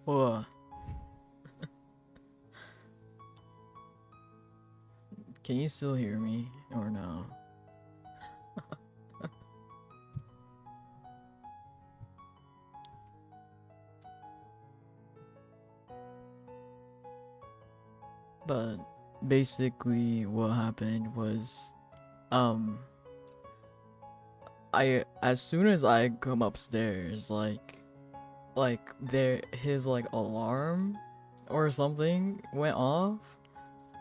Well, can you still hear me or no? But basically what happened was um I as soon as I come upstairs like there his like alarm or something went off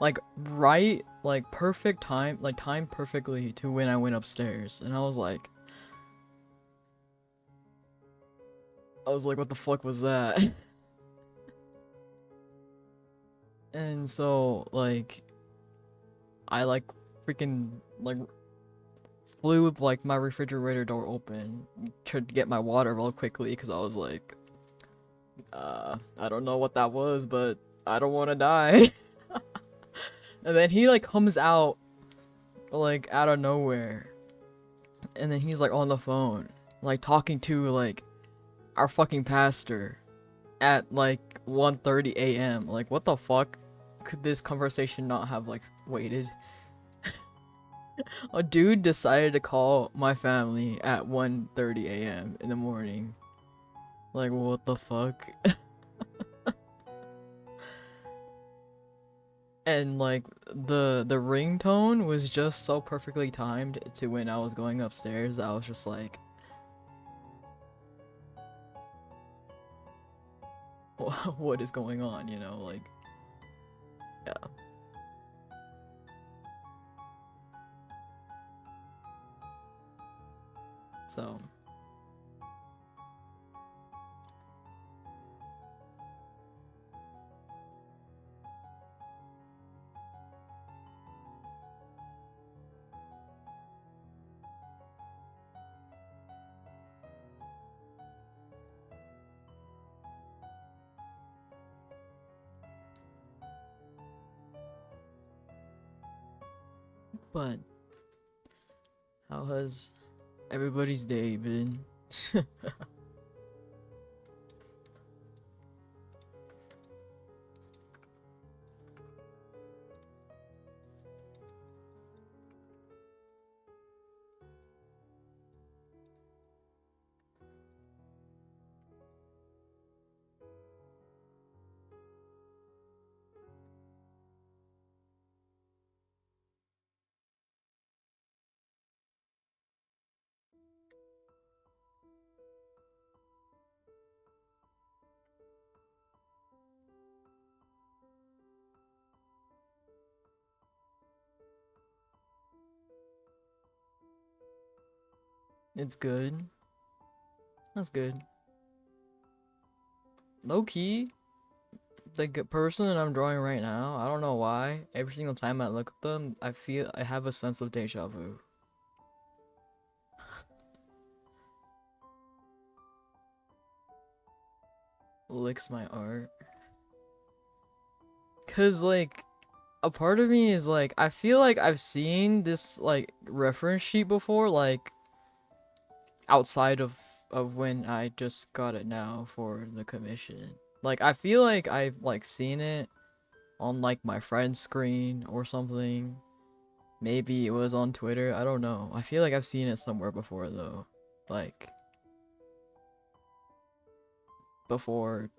like right like perfect time like time perfectly to when I went upstairs and I was like what the fuck was that? And so like I like freaking like flew with like my refrigerator door open to get my water real quickly because I was like, I don't know what that was, but I don't want to die. And then he like comes out like out of nowhere, and then he's like on the phone, like talking to like our fucking pastor at like 1:30 a.m. Like what the fuck? Could this conversation not have like waited? A dude decided to call my family at 1:30 a.m. in the morning. Like what the fuck? And like the ringtone was just so perfectly timed to when I was going upstairs. I was just like, what is going on? You know, like yeah. So, but how has everybody's day been? It's good. That's good. Low key, the person that I'm drawing right now, I don't know why. Every single time I look at them, I feel I have a sense of deja vu. Licks my art. Cause like a part of me is like I feel like I've seen this like reference sheet before, like outside of when I just got it now for the commission. Like I feel like I've like seen it on like my friend's screen or something. Maybe it was on Twitter. I don't know. I feel like I've seen it somewhere before though. Like before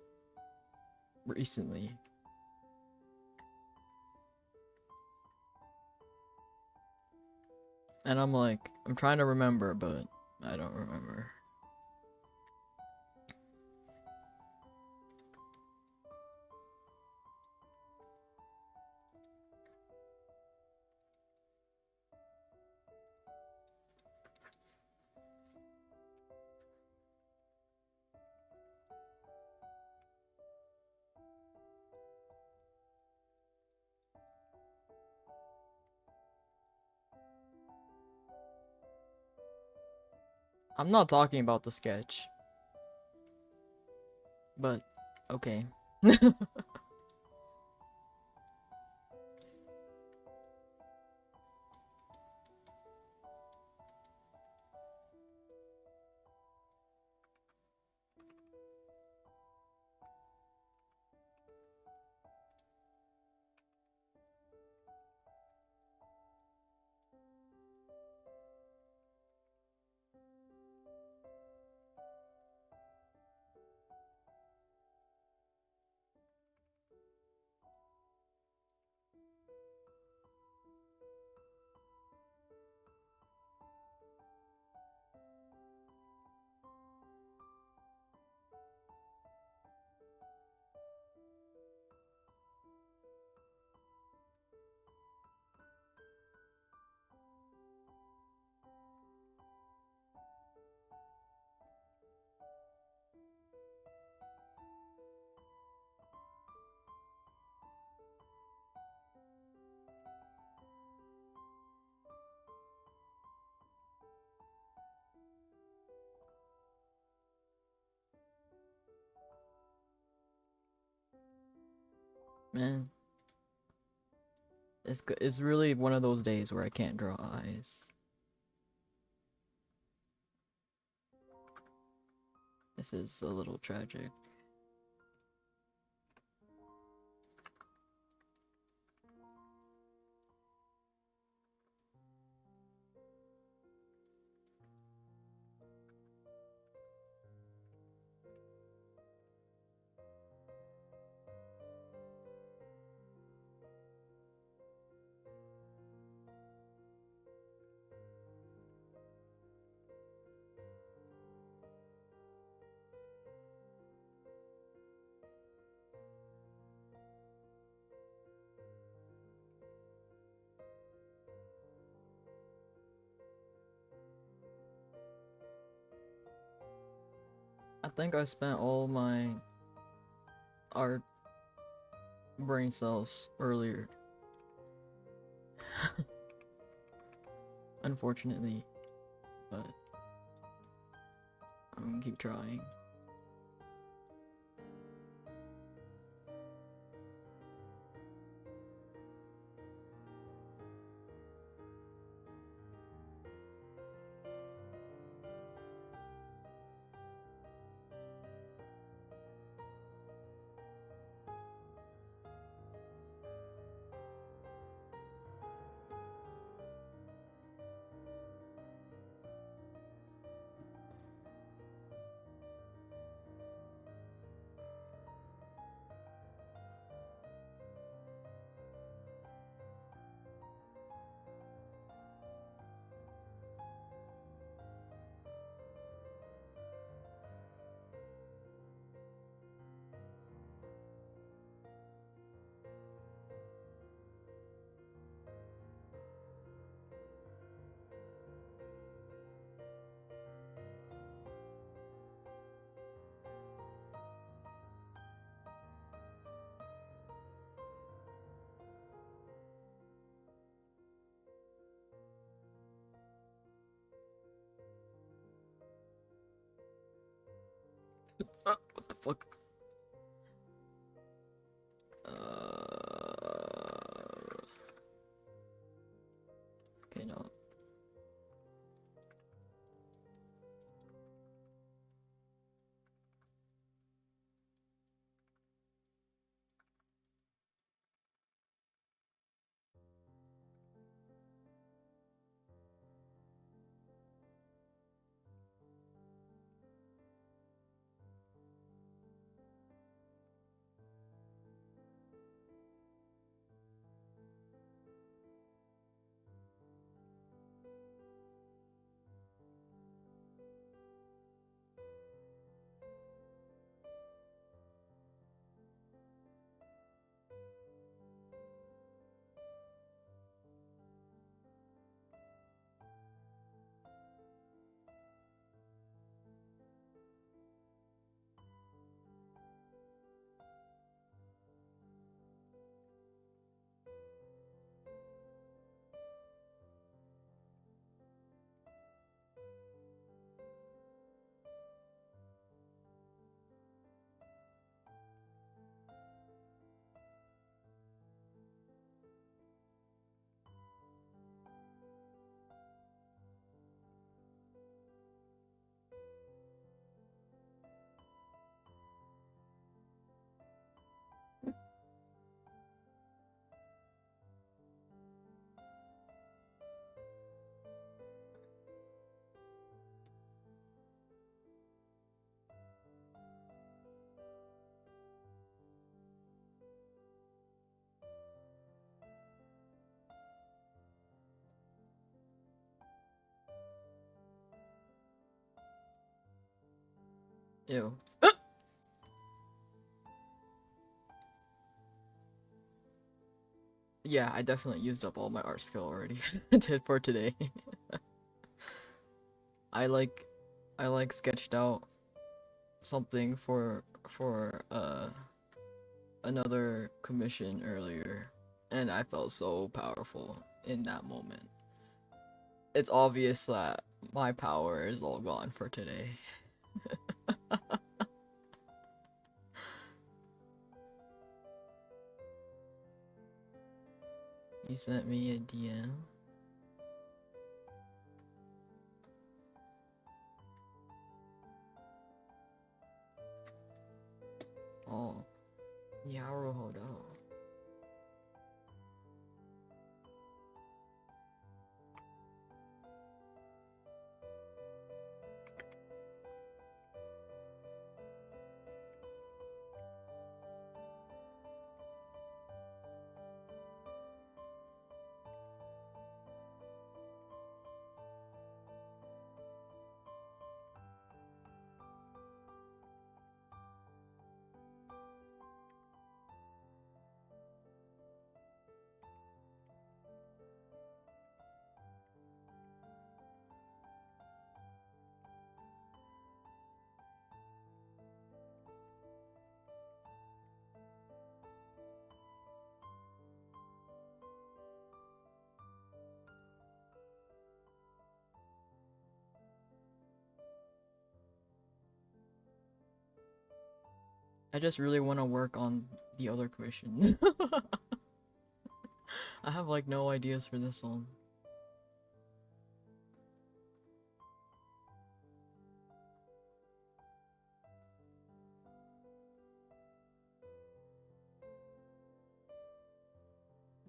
recently. And I'm like I'm trying to remember, but I don't remember. I'm not talking about the sketch, but okay. Man, it's really one of those days where I can't draw eyes. This is a little tragic. I think I spent all my art brain cells earlier. Unfortunately, but I'm gonna keep trying. What the fuck? Okay, no. Ew. Yeah, I definitely used up all my art skill already. Did for today. I like I like sketched out something for another commission earlier, and I felt so powerful in that moment. It's obvious that my power is all gone for today. He sent me a DM. Oh, Yaruhodo. I just really want to work on the other question. I have like no ideas for this one.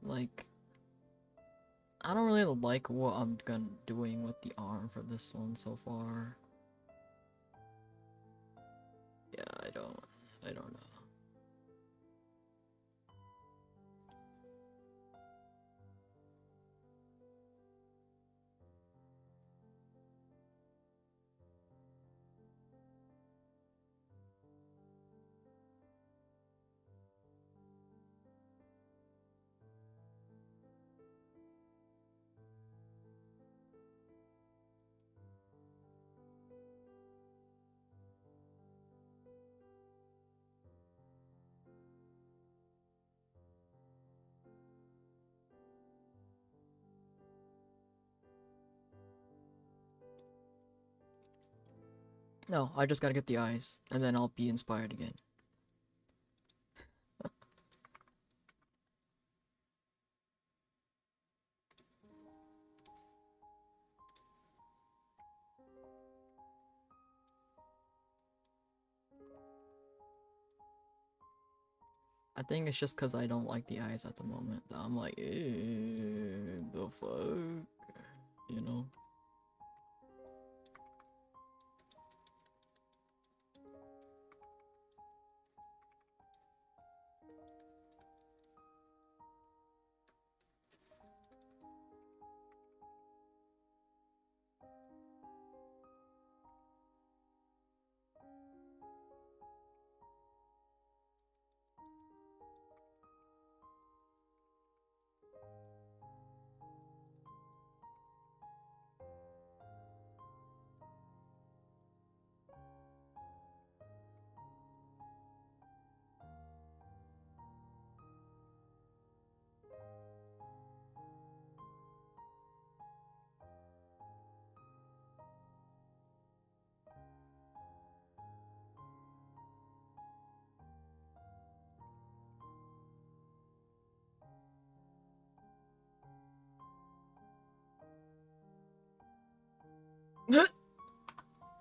Like, I don't really like what I'm gonna doing with the arm for this one so far. Yeah, I don't know. No, I just gotta get the eyes, and then I'll be inspired again. I think it's just because I don't like the eyes at the moment that I'm like, the fuck? You know?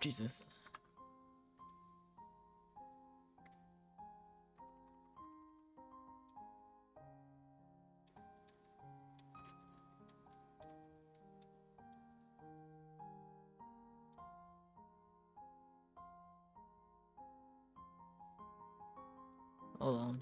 Jesus. Hold on.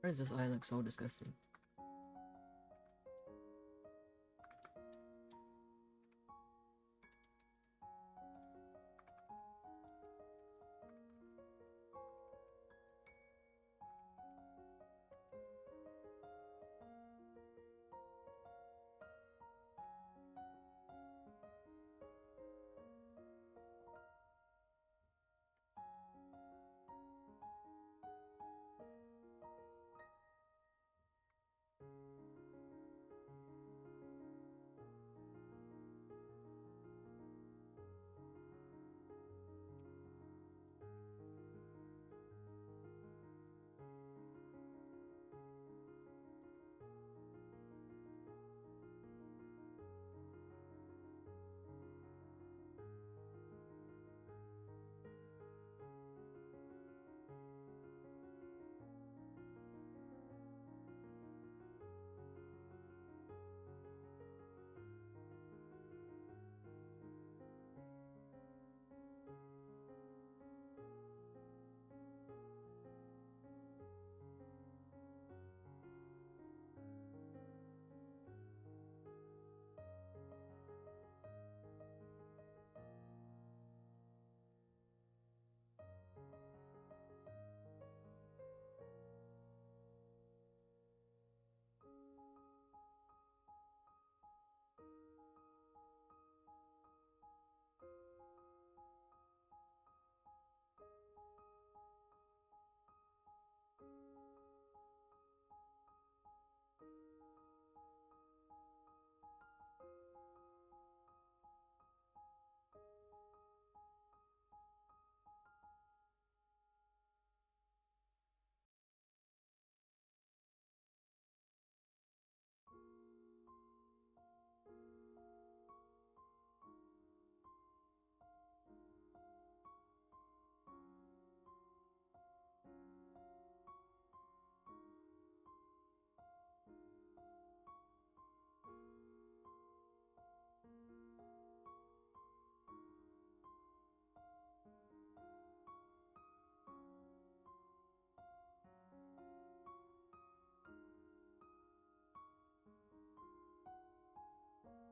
Why does this eye look so disgusting?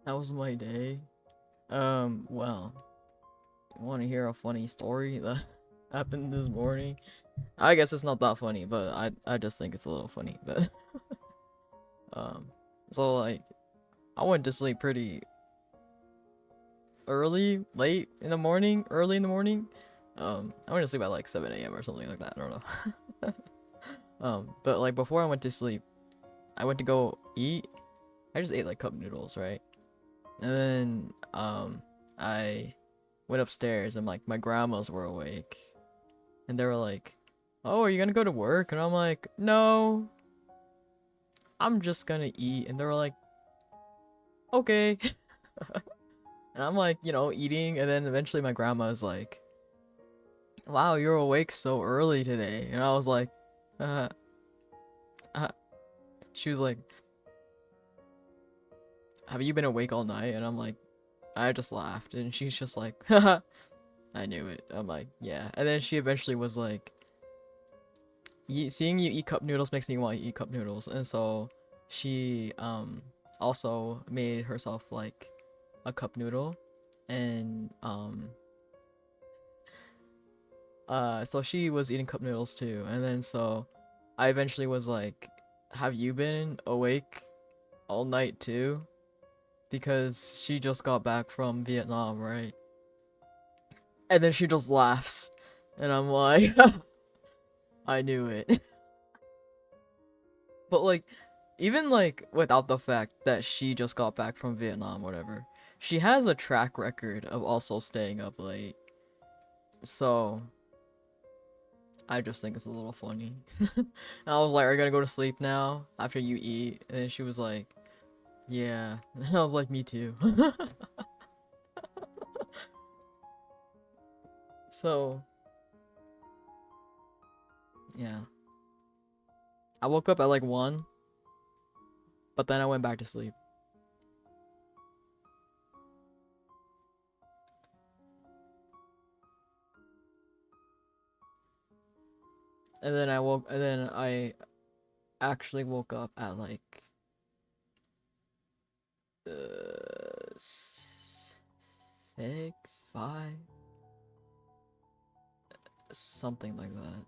That was my day. Well, you want to hear a funny story that happened this morning? I guess it's not that funny, but I just think it's a little funny. But um, so like I went to sleep pretty early, late in the morning, early in the morning. I went to sleep at like 7 a.m. or something like that. I don't know. But like before I went to sleep, I went to go eat. I just ate like cup noodles, right? And then I went upstairs and like my grandmas were awake, and they were like, "Oh, are you gonna go to work?" And I'm like, "No, I'm just gonna eat." And they were like, "Okay." And I'm like, eating, and then eventually my grandma's like, "Wow, you're awake so early today." And I was like, uh, uh. She was like, "Have you been awake all night?" And I'm like, I just laughed, and she's just like, "Haha, I knew it." I'm like, "Yeah." And then she eventually was like, Seeing you eat cup noodles makes me want to eat cup noodles." And so she also made herself like a cup noodle, and so she was eating cup noodles too. And then so I eventually was like, "Have you been awake all night too?" Because she just got back from Vietnam, right? And then she just laughs, and I'm like, I knew it. But like, even like without the fact that she just got back from Vietnam, whatever, she has a track record of also staying up late. So I just think it's a little funny. And I was like, "Are you gonna go to sleep now after you eat?" And then she was like, "Yeah." And I was like, "Me too." So yeah, I woke up at like 1, but then I went back to sleep. And then I woke, and then actually woke up at like 6, 5, something like that.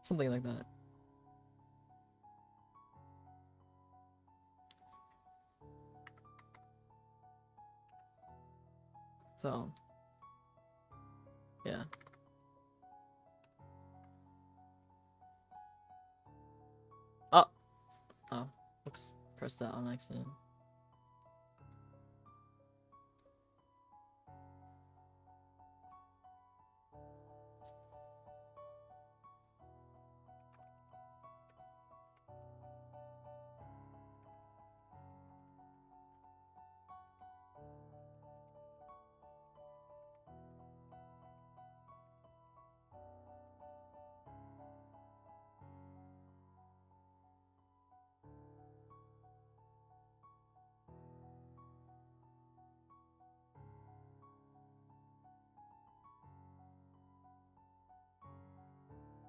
Something like that. So, yeah. Oh, oh, oops. Pressed that on accident.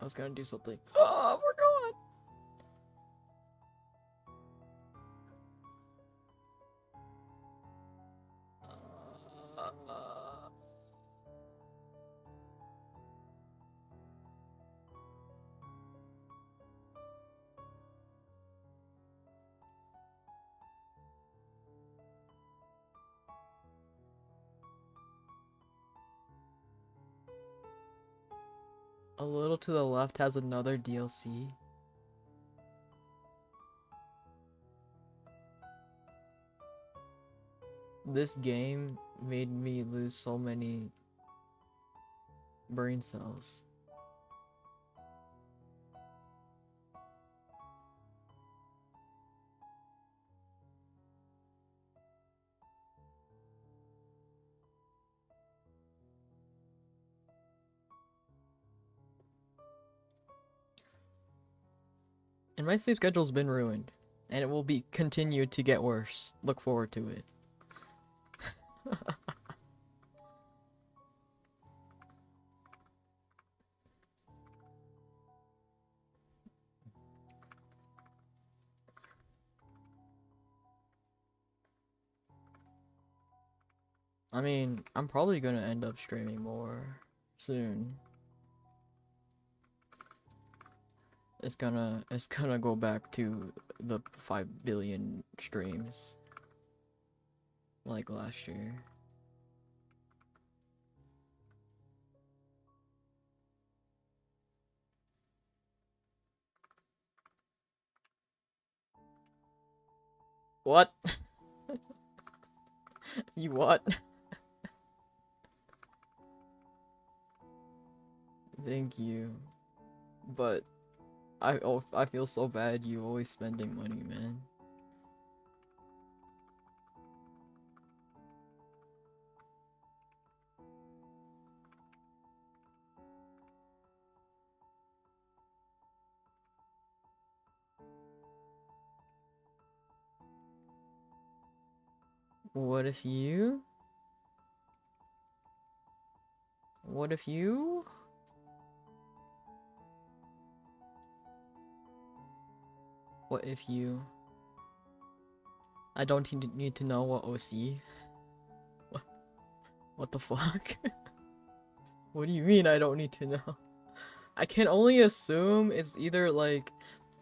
I was gonna do something. Oh, we're gone. A little to the left has another DLC. This game made me lose so many brain cells. And my sleep schedule's been ruined. And it will be continued to get worse. Look forward to it. I mean, I'm probably gonna end up streaming more soon. It's gonna go back to the 5 billion streams like last year. What? You what? Thank you. But I feel so bad you always spending money, man. What if you? What if you? What if you? I don't need to know what OC. What the fuck? What do you mean I don't need to know? I can only assume it's either like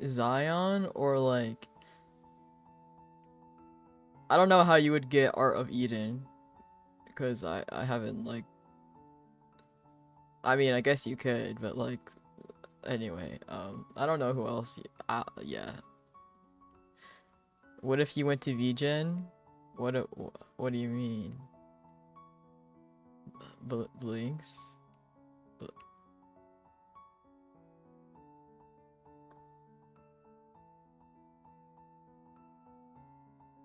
Zion or like I don't know how you would get Art of Eden because I haven't like I mean I guess you could but like anyway I don't know who else yeah. What if you went to VGen? What do you mean? Blinks?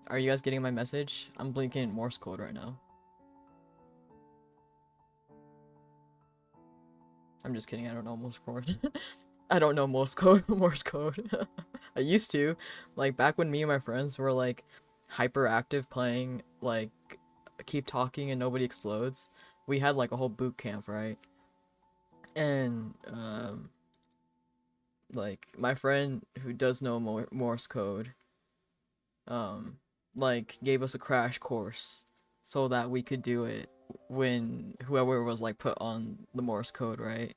Are you guys getting my message? I'm blinking Morse code right now. I'm just kidding, I don't know Morse code. I don't know Morse code. Morse code. I used to. Like back when me and my friends were like hyperactive playing like keep talking and nobody explodes. We had like a whole boot camp, right? And Like my friend who does know Morse code, um, like gave us a crash course so that we could do it when whoever was like put on the Morse code, right?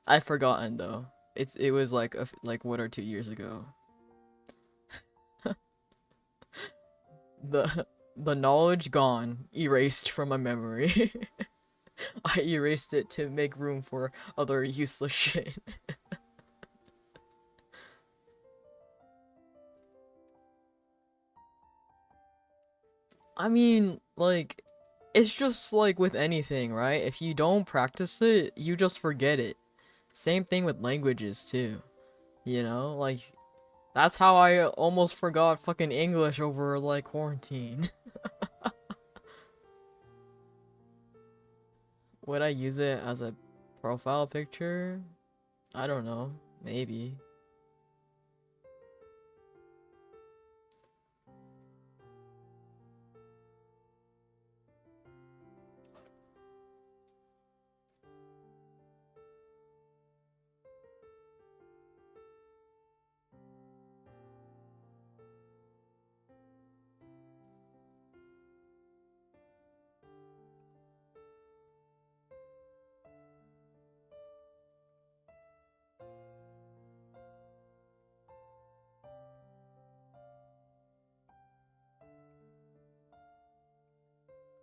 I've forgotten though. It was like like 1 or 2 years ago. The the knowledge gone, erased from my memory. I erased it to make room for other useless shit. I mean, like, it's just like with anything, right? If you don't practice it, you just forget it. Same thing with languages too. You know, like that's how I almost forgot fucking English over like quarantine. Would I use it as a profile picture? I don't know. Maybe.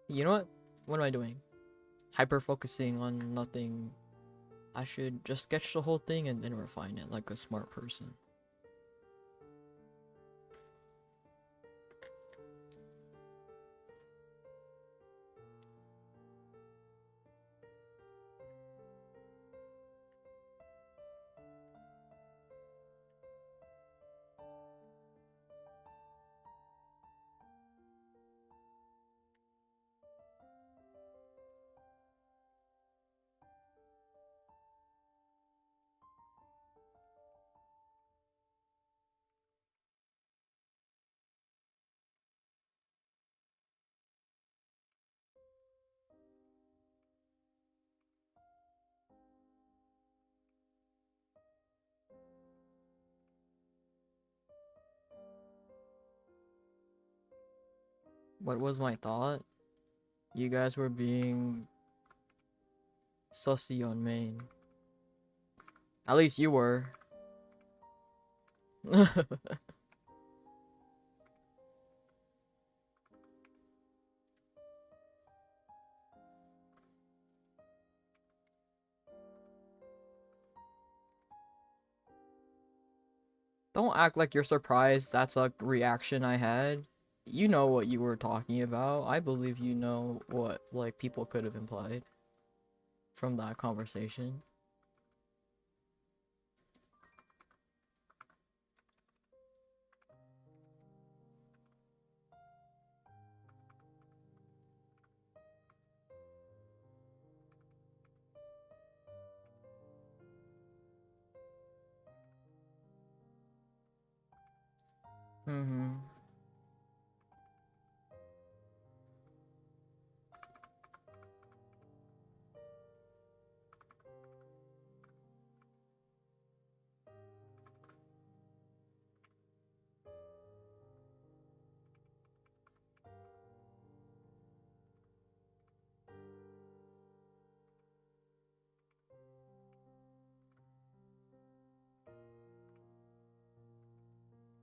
You know what? What am I doing? Hyper focusing on nothing. I should just sketch the whole thing and then refine it like a smart person. What was my thought? You guys were being sussy on main. At least you were. Don't act like you're surprised that's a reaction I had. You know what you were talking about. I believe you know what like people could have implied from that conversation. Mm-hmm.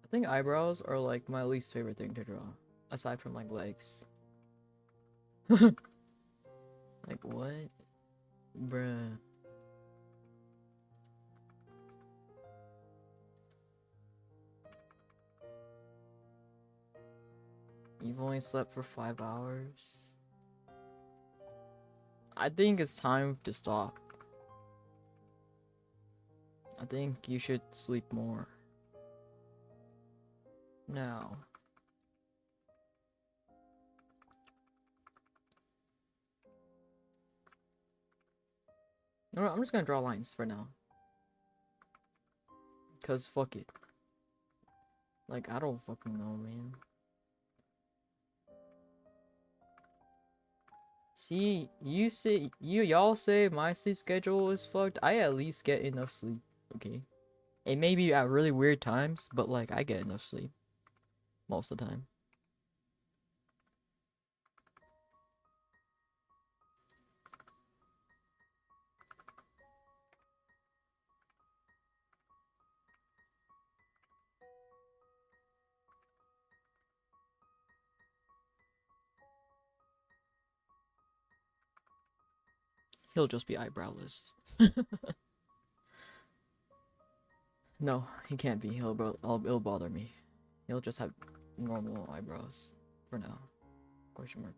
I think eyebrows are like my least favorite thing to draw, aside from like legs. Like what? Bruh. You've only slept for 5 hours? I think it's time to stop. I think you should sleep more. Now. No, I'm just gonna draw lines for now. Cause fuck it. Like, I don't fucking know, man. See, y'all say my sleep schedule is fucked. I at least get enough sleep, okay? It may be at really weird times, but like I get enough sleep most of the time. He'll just be eyebrowless. No, he can't be. It'll bother me. He'll just have normal eyebrows for now. Question mark.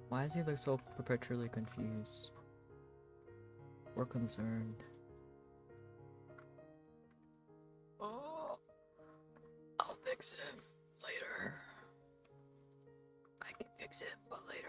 Why does he look so perpetually confused or concerned? Oh, I'll fix him later. I can fix him, but later.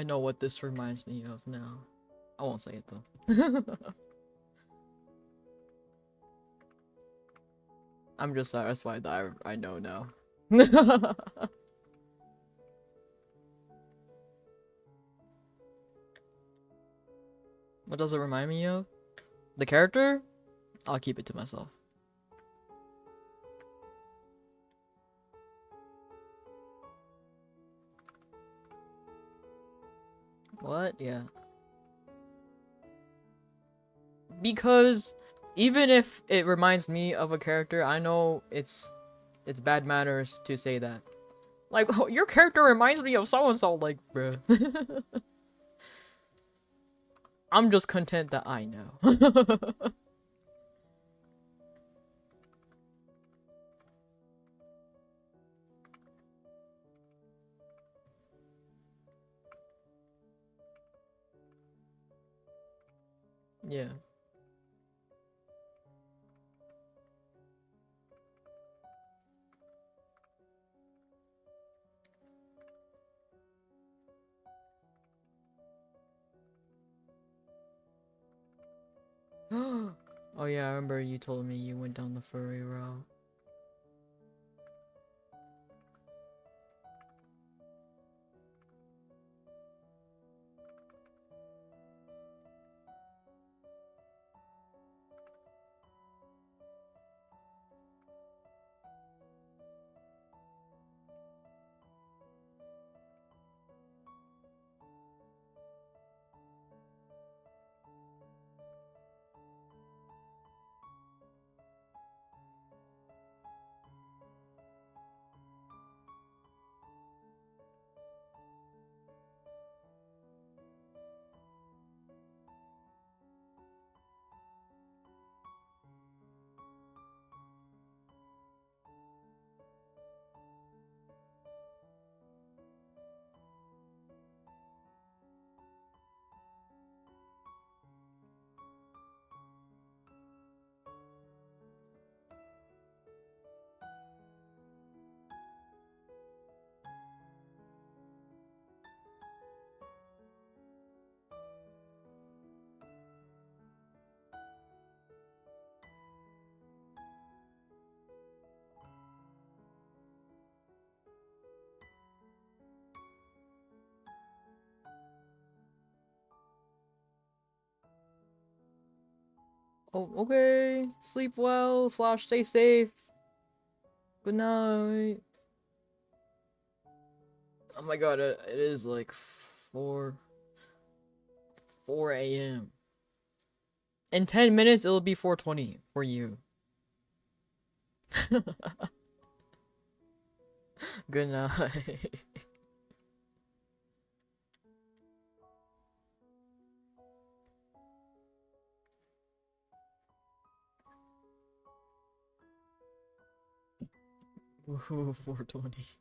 I know what this reminds me of now. I won't say it though. I'm just satisfied that I know now. What does it remind me of? The character? I'll keep it to myself. What? Yeah. Because even if it reminds me of a character, I know it's bad manners to say that. Like, oh, your character reminds me of so-and-so, like, bruh. I'm just content that I know. Yeah. Oh yeah, I remember you told me you went down the furry route. Oh, okay. Sleep well, slash stay safe. Good night. Oh my god, it is like 4 a.m. In 10 minutes, it'll be 4:20 for you. Good night. Ooh, 4:20.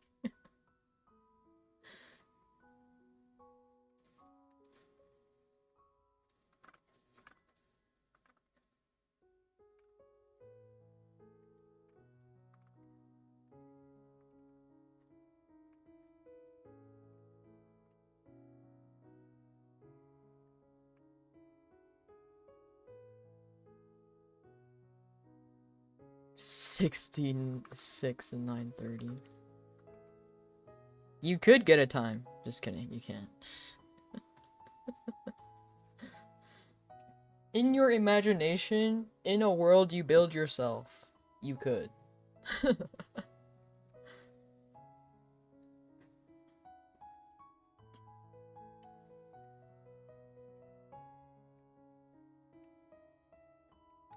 Sixteen six and 9:30. You could get a time. Just kidding, you can't. In your imagination, in a world you build yourself, you could.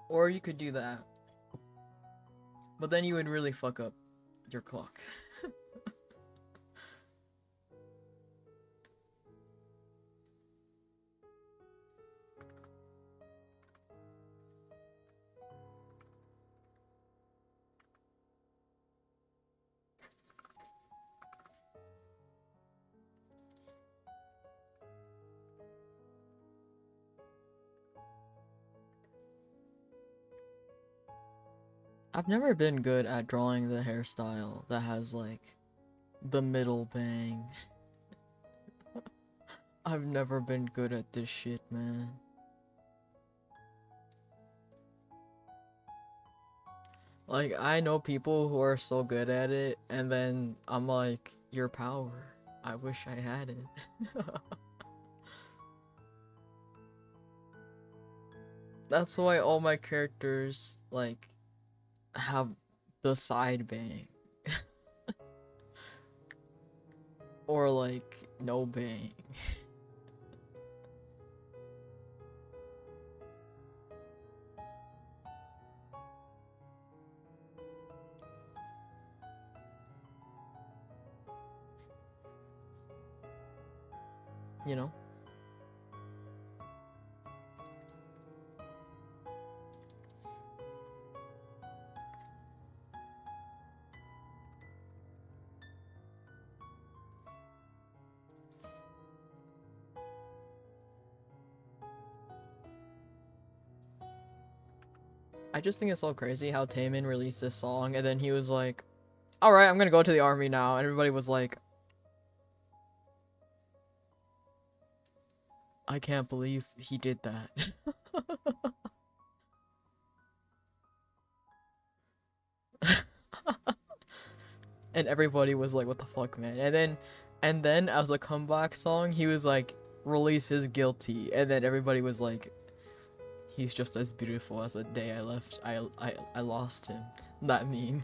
Or you could do that. But then you would really fuck up your clock. I've never been good at drawing the hairstyle that has like the middle bang. I've never been good at this shit, man. Like, I know people who are so good at it, and then I'm like, your power. I wish I had it. That's why all my characters, like, have the side bang. Or, like, no bang. You know? I just think it's so crazy how Taemin released this song, and then he was like, alright, I'm gonna go to the army now. And everybody was like, I can't believe he did that. And everybody was like, what the fuck, man? And then as a comeback song, he was like, release his guilty. And then everybody was like, he's just as beautiful as the day I left. I lost him. That meme.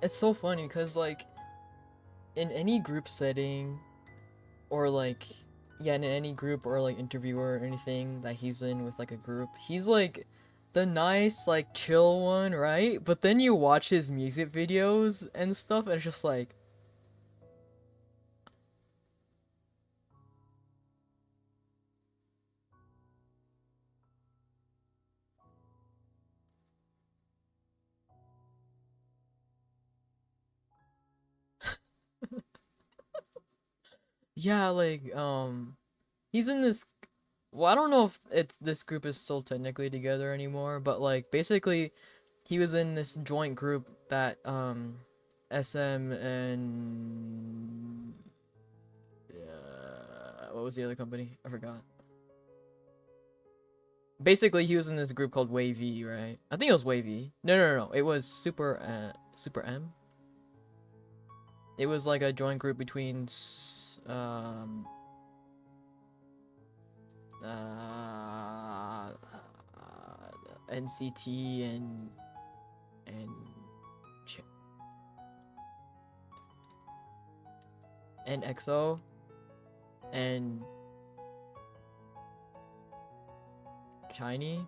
It's so funny because like in any group setting or like yeah in any group or like interview or anything that he's in with like a group, he's like the nice like chill one, right? But then you watch his music videos and stuff and it's just like yeah, like he's in this, well, I don't know if it's this group is still technically together anymore, but like basically he was in this joint group that SM and what was the other company? I forgot. Basically, he was in this group called Wavy, right? I think it was Wavy. No. It was Super M. It was like a joint group between uh, NCT and ch- and EXO and Shiny.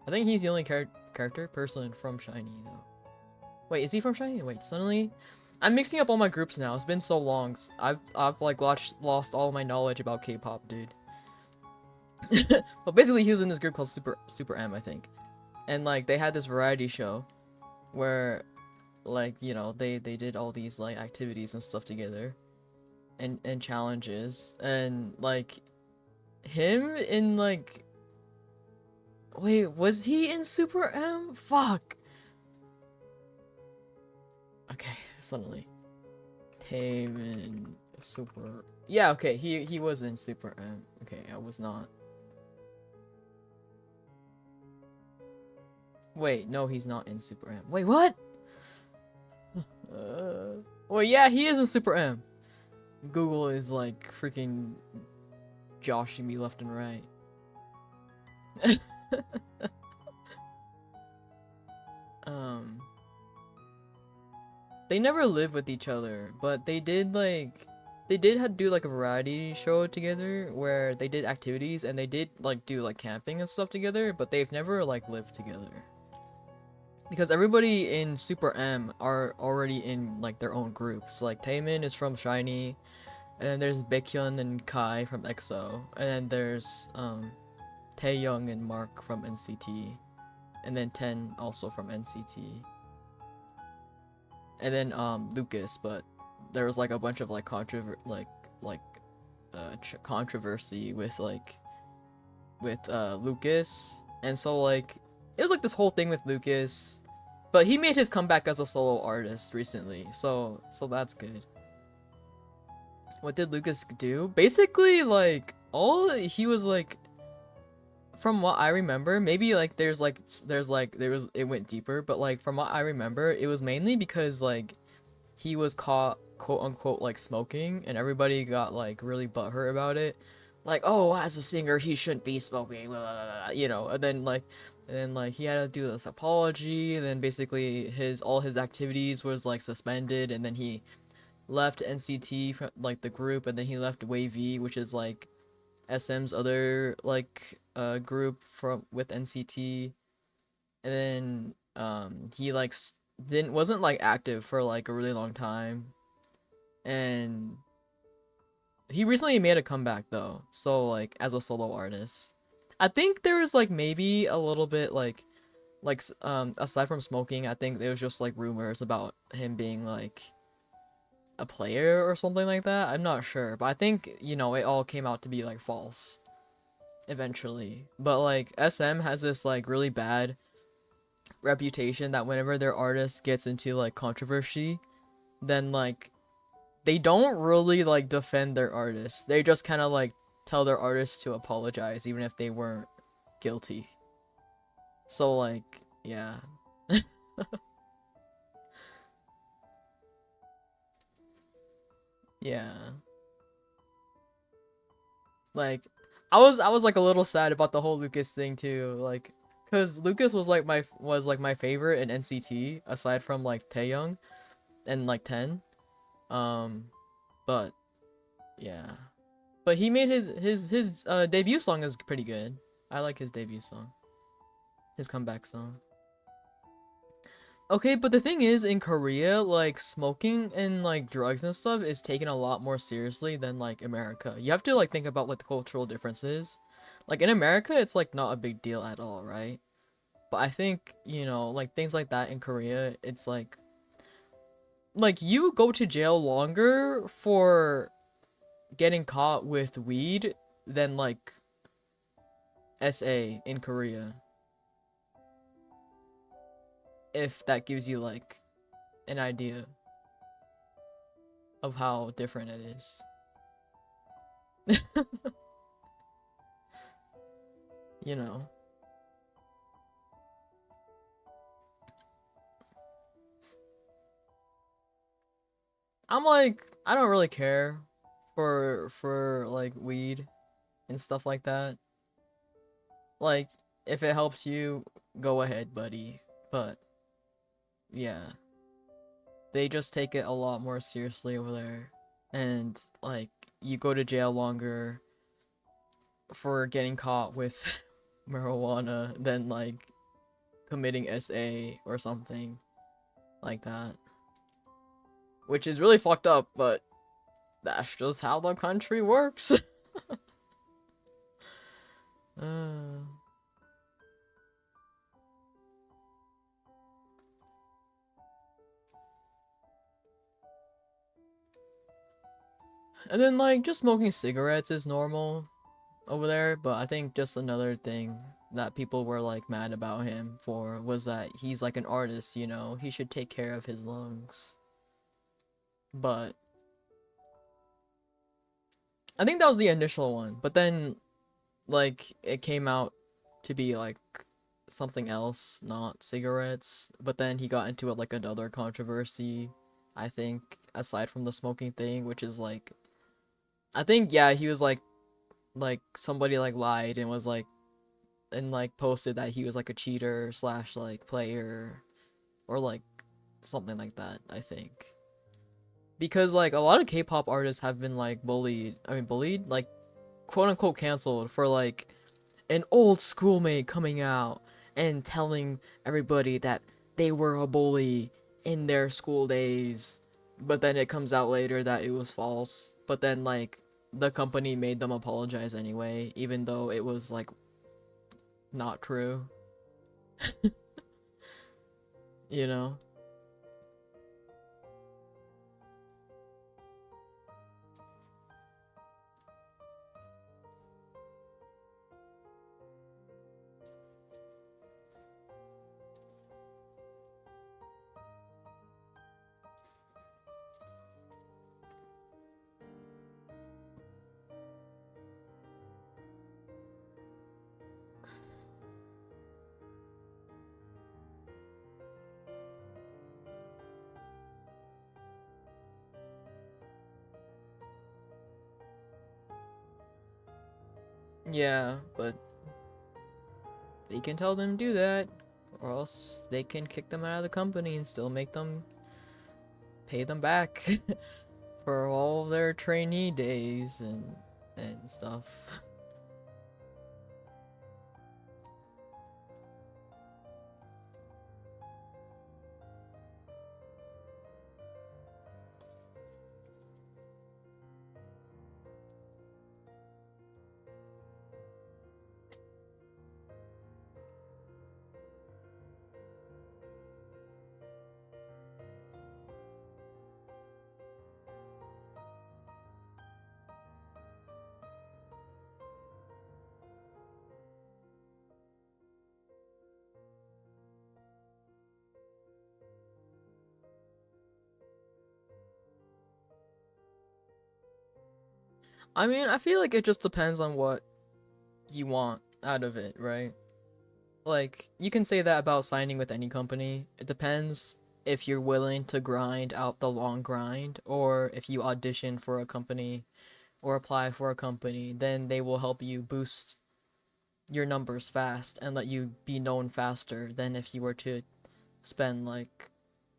I think he's the only character person from Shiny though. Wait, is he from Shiny? Wait, suddenly I'm mixing up all my groups now. It's been so long. I've like lost all my knowledge about K-pop, dude. But basically, he was in this group called Super M, I think, and like they had this variety show where, like, you know, they did all these like activities and stuff together, and challenges, and like him in like, wait, was he in Super M? Fuck. Okay, suddenly. Taemin Super. Yeah, okay, he was in Super M. Okay, I was not. Wait, no, he's not in Super M. Wait, what? Well, yeah, he is in Super M. Google is like freaking joshing me left and right. um, they never lived with each other, but they did like they did have do like a variety show together where they did activities and they did like do like camping and stuff together, but they've never like lived together. Because everybody in Super M are already in like their own groups. Like Taemin is from Shiny, and then there's Baekhyun and Kai from EXO, and then there's Taeyoung and Mark from NCT, and then Ten also from NCT, and then Lucas. But there was like a bunch of like controversy with like with Lucas, and so like it was like this whole thing with Lucas, but he made his comeback as a solo artist recently, so that's good. What did Lucas do? Basically, like all he was like, from what I remember, maybe like there was it went deeper, but like from what I remember, it was mainly because like he was caught quote unquote like smoking, and everybody got like really butthurt about it, like, oh, as a singer he shouldn't be smoking, blah, blah, blah, blah, you know. And then he had to do this apology, and then basically his all his activities was like suspended, and then he left NCT from like the group, and then he left Wavy, which is like SM's other like group from with NCT, and then he like didn't wasn't like active for like a really long time, and he recently made a comeback though, so like as a solo artist. I think there was like maybe a little bit like aside from smoking, I think there was just like rumors about him being like a player or something like that. I'm not sure, but I think, you know, it all came out to be like false eventually. But like SM has this like really bad reputation that whenever their artist gets into like controversy, then like they don't really like defend their artists. They just kind of like tell their artists to apologize even if they weren't guilty. So like, yeah. Yeah. Like I was like a little sad about the whole Lucas thing too, like cuz Lucas was like my favorite in NCT aside from like Taeyoung and like 10. Um but yeah. But he made his debut song is pretty good. I like his debut song. His comeback song. Okay, but the thing is, in Korea, like smoking and like drugs and stuff is taken a lot more seriously than like America. You have to like think about like the cultural differences. Like in America, it's like not a big deal at all, right? But I think, you know, like things like that in Korea, it's like you go to jail longer for getting caught with weed than like SA in Korea. If that gives you like an idea of how different it is. You know. I'm like, I don't really care for like weed and stuff like that. Like if it helps you, go ahead, buddy. But yeah, they just take it a lot more seriously over there. And like you go to jail longer for getting caught with marijuana than like committing SA or something like that. Which is really fucked up, but that's just how the country works. uh, and then like just smoking cigarettes is normal over there, but I think just another thing that people were like mad about him for was that he's like an artist, you know, he should take care of his lungs. But I think that was the initial one, but then like it came out to be like something else, not cigarettes. But then he got into it like another controversy, I think, aside from the smoking thing, which is like, I think, yeah, he was like somebody like lied and was like and like posted that he was like a cheater slash like player or like something like that, I think. Because like a lot of K-pop artists have been like bullied. I mean bullied, like quote unquote canceled for like an old schoolmate coming out and telling everybody that they were a bully in their school days, but then it comes out later that it was false. But then like the company made them apologize anyway, even though it was like not true. You know. Yeah, but they can tell them to do that, or else they can kick them out of the company and still make them pay them back for all their trainee days and stuff. I mean, I feel like it just depends on what you want out of it, right? Like, you can say that about signing with any company. It depends if you're willing to grind out the long grind, or if you audition for a company or apply for a company, then they will help you boost your numbers fast and let you be known faster than if you were to spend like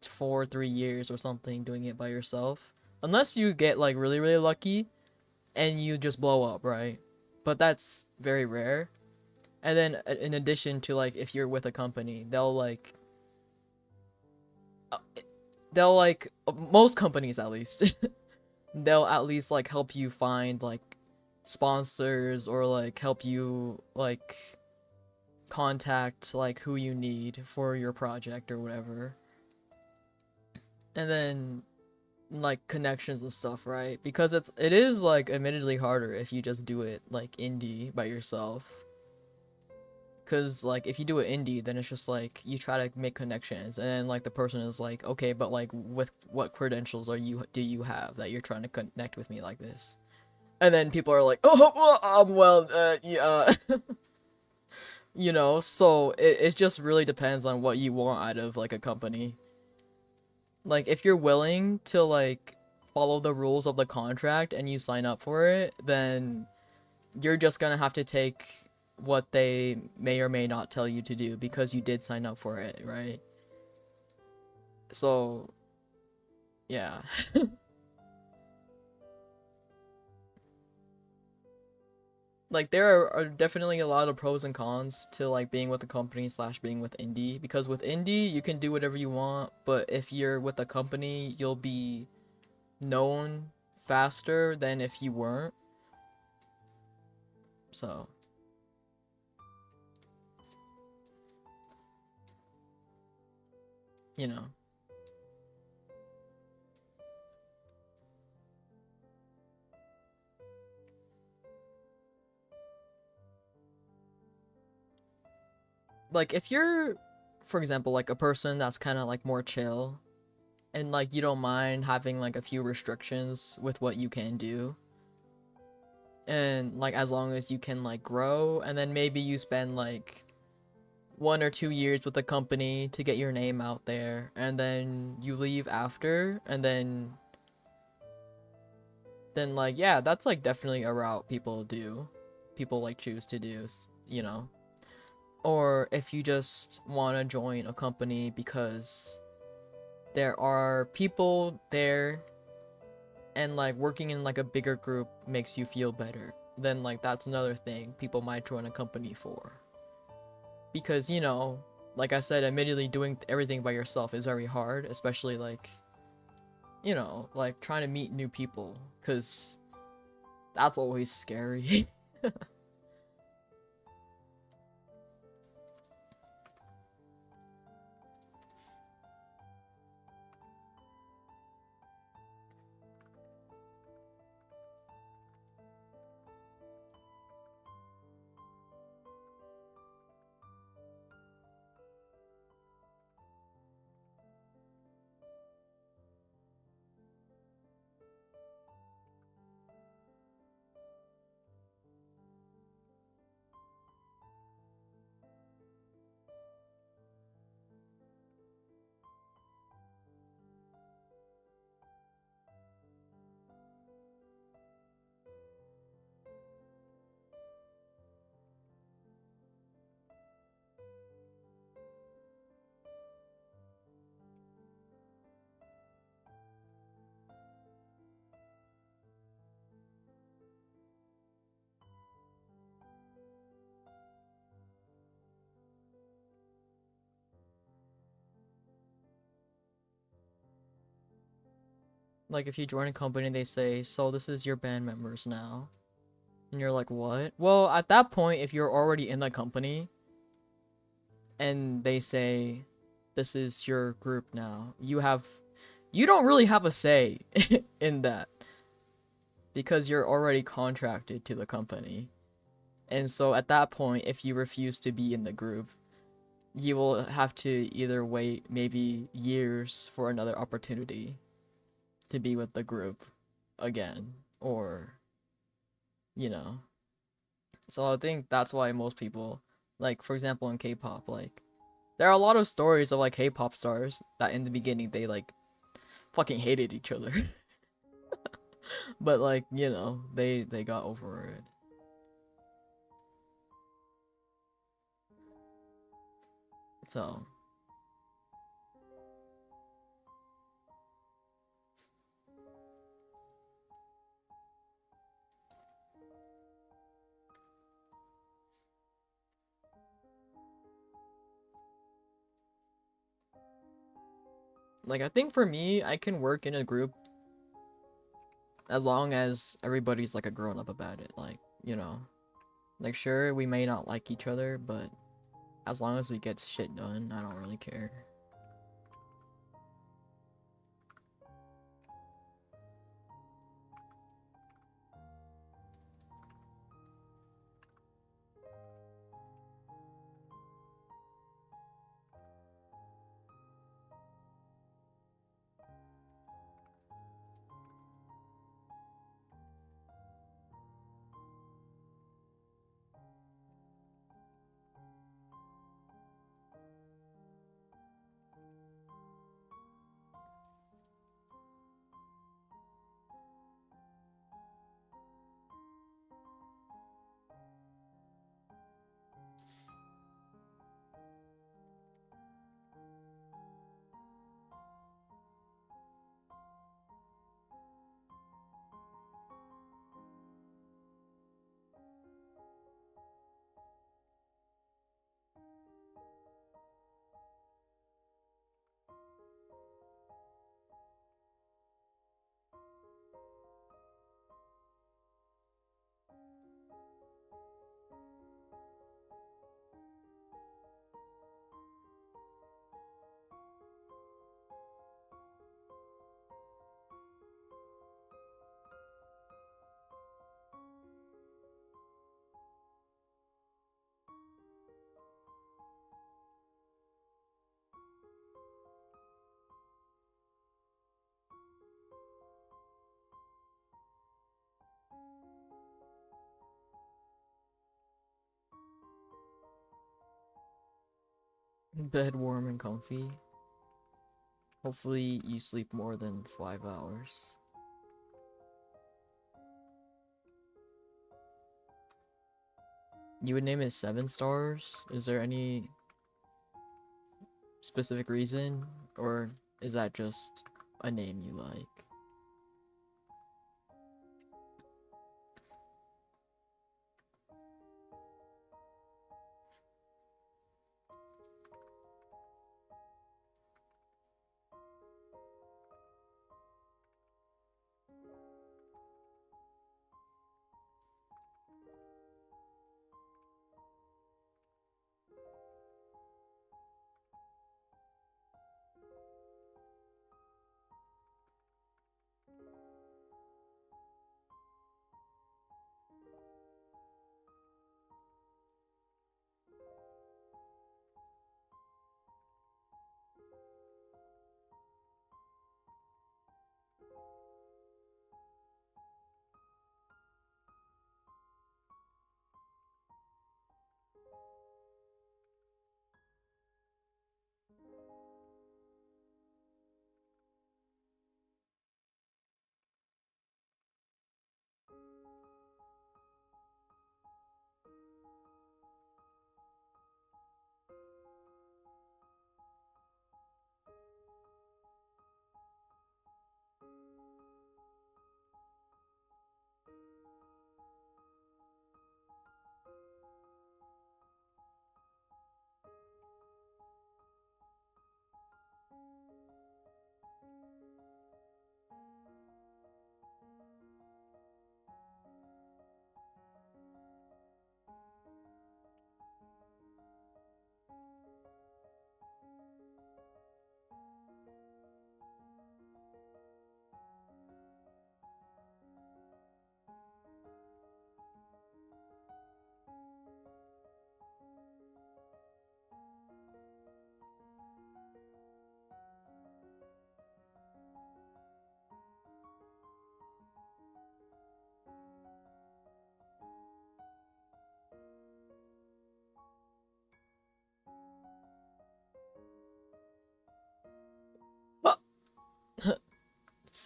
3 years or something doing it by yourself. Unless you get like really, really lucky and you just blow up, right? But that's very rare. And then in addition to like if you're with a company, uh, they'll like most companies at least they'll at least like help you find like sponsors or like help you like contact like who you need for your project or whatever. And then like connections and stuff, right? Because it is like admittedly harder if you just do it like indie by yourself. Cause like if you do it indie, then it's just like you try to make connections, and then like the person is like, okay, but like with what credentials do you have that you're trying to connect with me like this? And then people are like, oh well, yeah, So it just really depends on what you want out of like a company. Like if you're willing to like follow the rules of the contract and you sign up for it, then you're just gonna have to take what they may or may not tell you to do because you did sign up for it, right? So, yeah. Like there are definitely a lot of pros and cons to like being with a company slash being with indie, because with indie you can do whatever you want, but if you're with a company you'll be known faster than if you weren't. So, you know. Like if you're, for example, like a person that's kind of like more chill and like you don't mind having like a few restrictions with what you can do, and like as long as you can like grow, and then maybe you spend like 1 or 2 years with the company to get your name out there, and then you leave after, and then like yeah, that's like definitely a route people like choose to do, you know. Or if you just want to join a company because there are people there, and like working in like a bigger group makes you feel better, then like that's another thing people might join a company for. Because like I said, admittedly doing everything by yourself is very hard, especially like like trying to meet new people, because that's always scary. Like if you join a company, they say, "So this is your band members now," and you're like, "What?" Well, at that point, if you're already in the company and they say, "This is your group now," you don't really have a say in that because you're already contracted to the company. And so at that point, if you refuse to be in the group, you will have to either wait maybe years for another opportunity to be with the group again, or, you know. So I think that's why most people, like, for example, in K-pop, like, there are a lot of stories of, like, K-pop stars that in the beginning they, like, fucking hated each other. But, like, you know, they got over it. So, like, I think for me, I can work in a group as long as everybody's, like, a grown-up about it. Like, you know, like, sure, we may not like each other, but as long as we get shit done, I don't really care. Bed warm and comfy. Hopefully you sleep more than 5 hours. You would name it 7 stars? Is there any specific reason? Or is that just a name you like?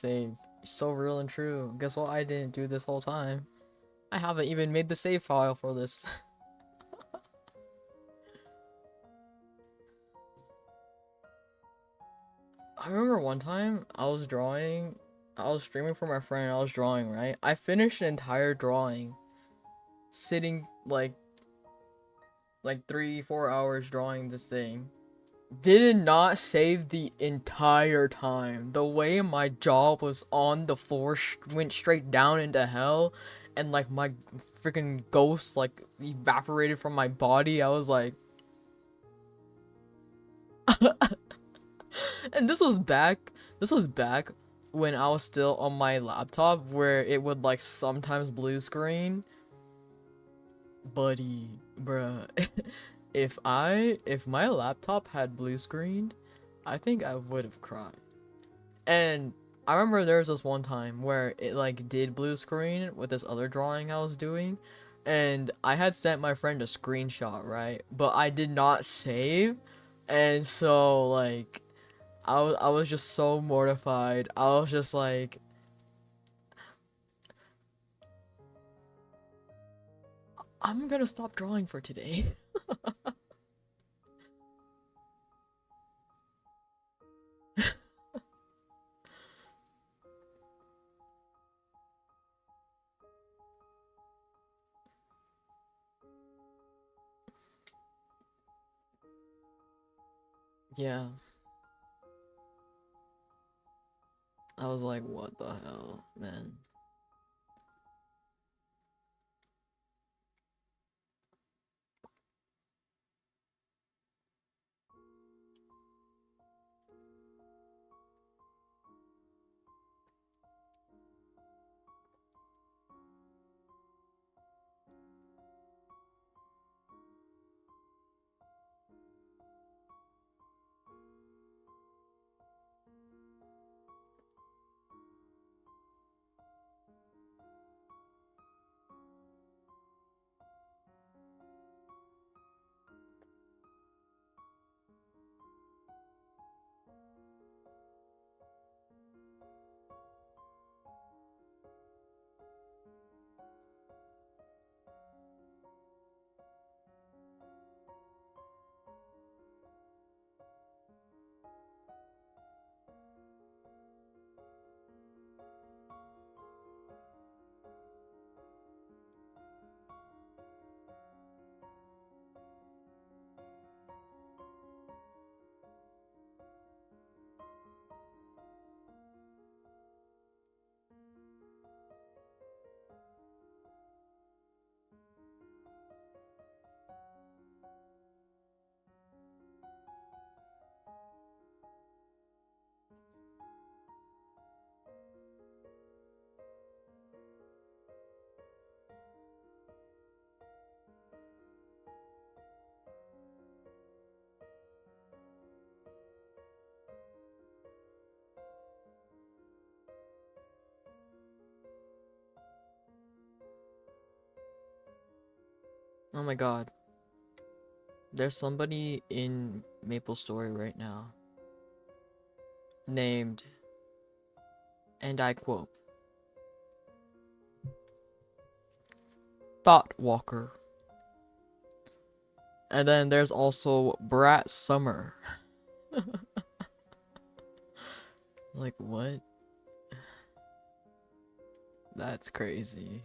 save. So real and true. Guess what I didn't do this whole time? I haven't even made the save file for this. I remember one time I was drawing, I was streaming for my friend, I was drawing, right? I finished an entire drawing, sitting like 3-4 hours drawing this thing. Did not save the entire time. The way my jaw was on the floor went straight down into hell, and like my freaking ghost like evaporated from my body. I was like, and this was back when I was still on my laptop where it would like sometimes blue screen. Buddy, bruh. If my laptop had blue screened, I think I would have cried. And I remember there was this one time where it like did blue screen with this other drawing I was doing, and I had sent my friend a screenshot, right? But I did not save, and so like I was just so mortified. I was just like, I'm gonna stop drawing for today. Yeah, I was like, what the hell, man? Oh my god. There's somebody in Maple Story right now named, and I quote, Thought Walker. And then there's also Brat Summer. Like, what? That's crazy.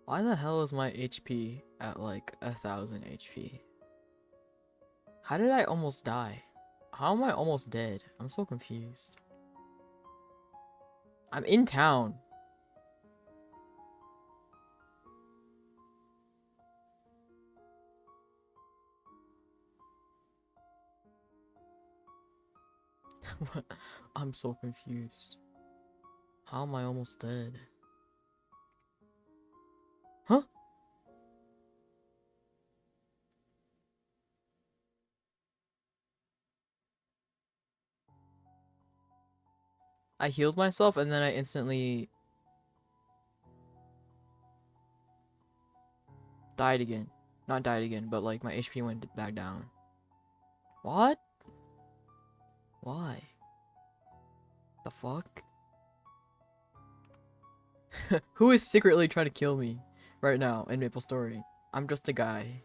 Why the hell is my HP at like 1,000 HP? How did I almost die? How am I almost dead? I'm so confused. I'm in town. I'm so confused. How am I almost dead? Huh? I healed myself and then I instantly died again. Not died again, but like my HP went back down. What? Why? The fuck? Who is secretly trying to kill me right now in Maple Story? I'm just a guy.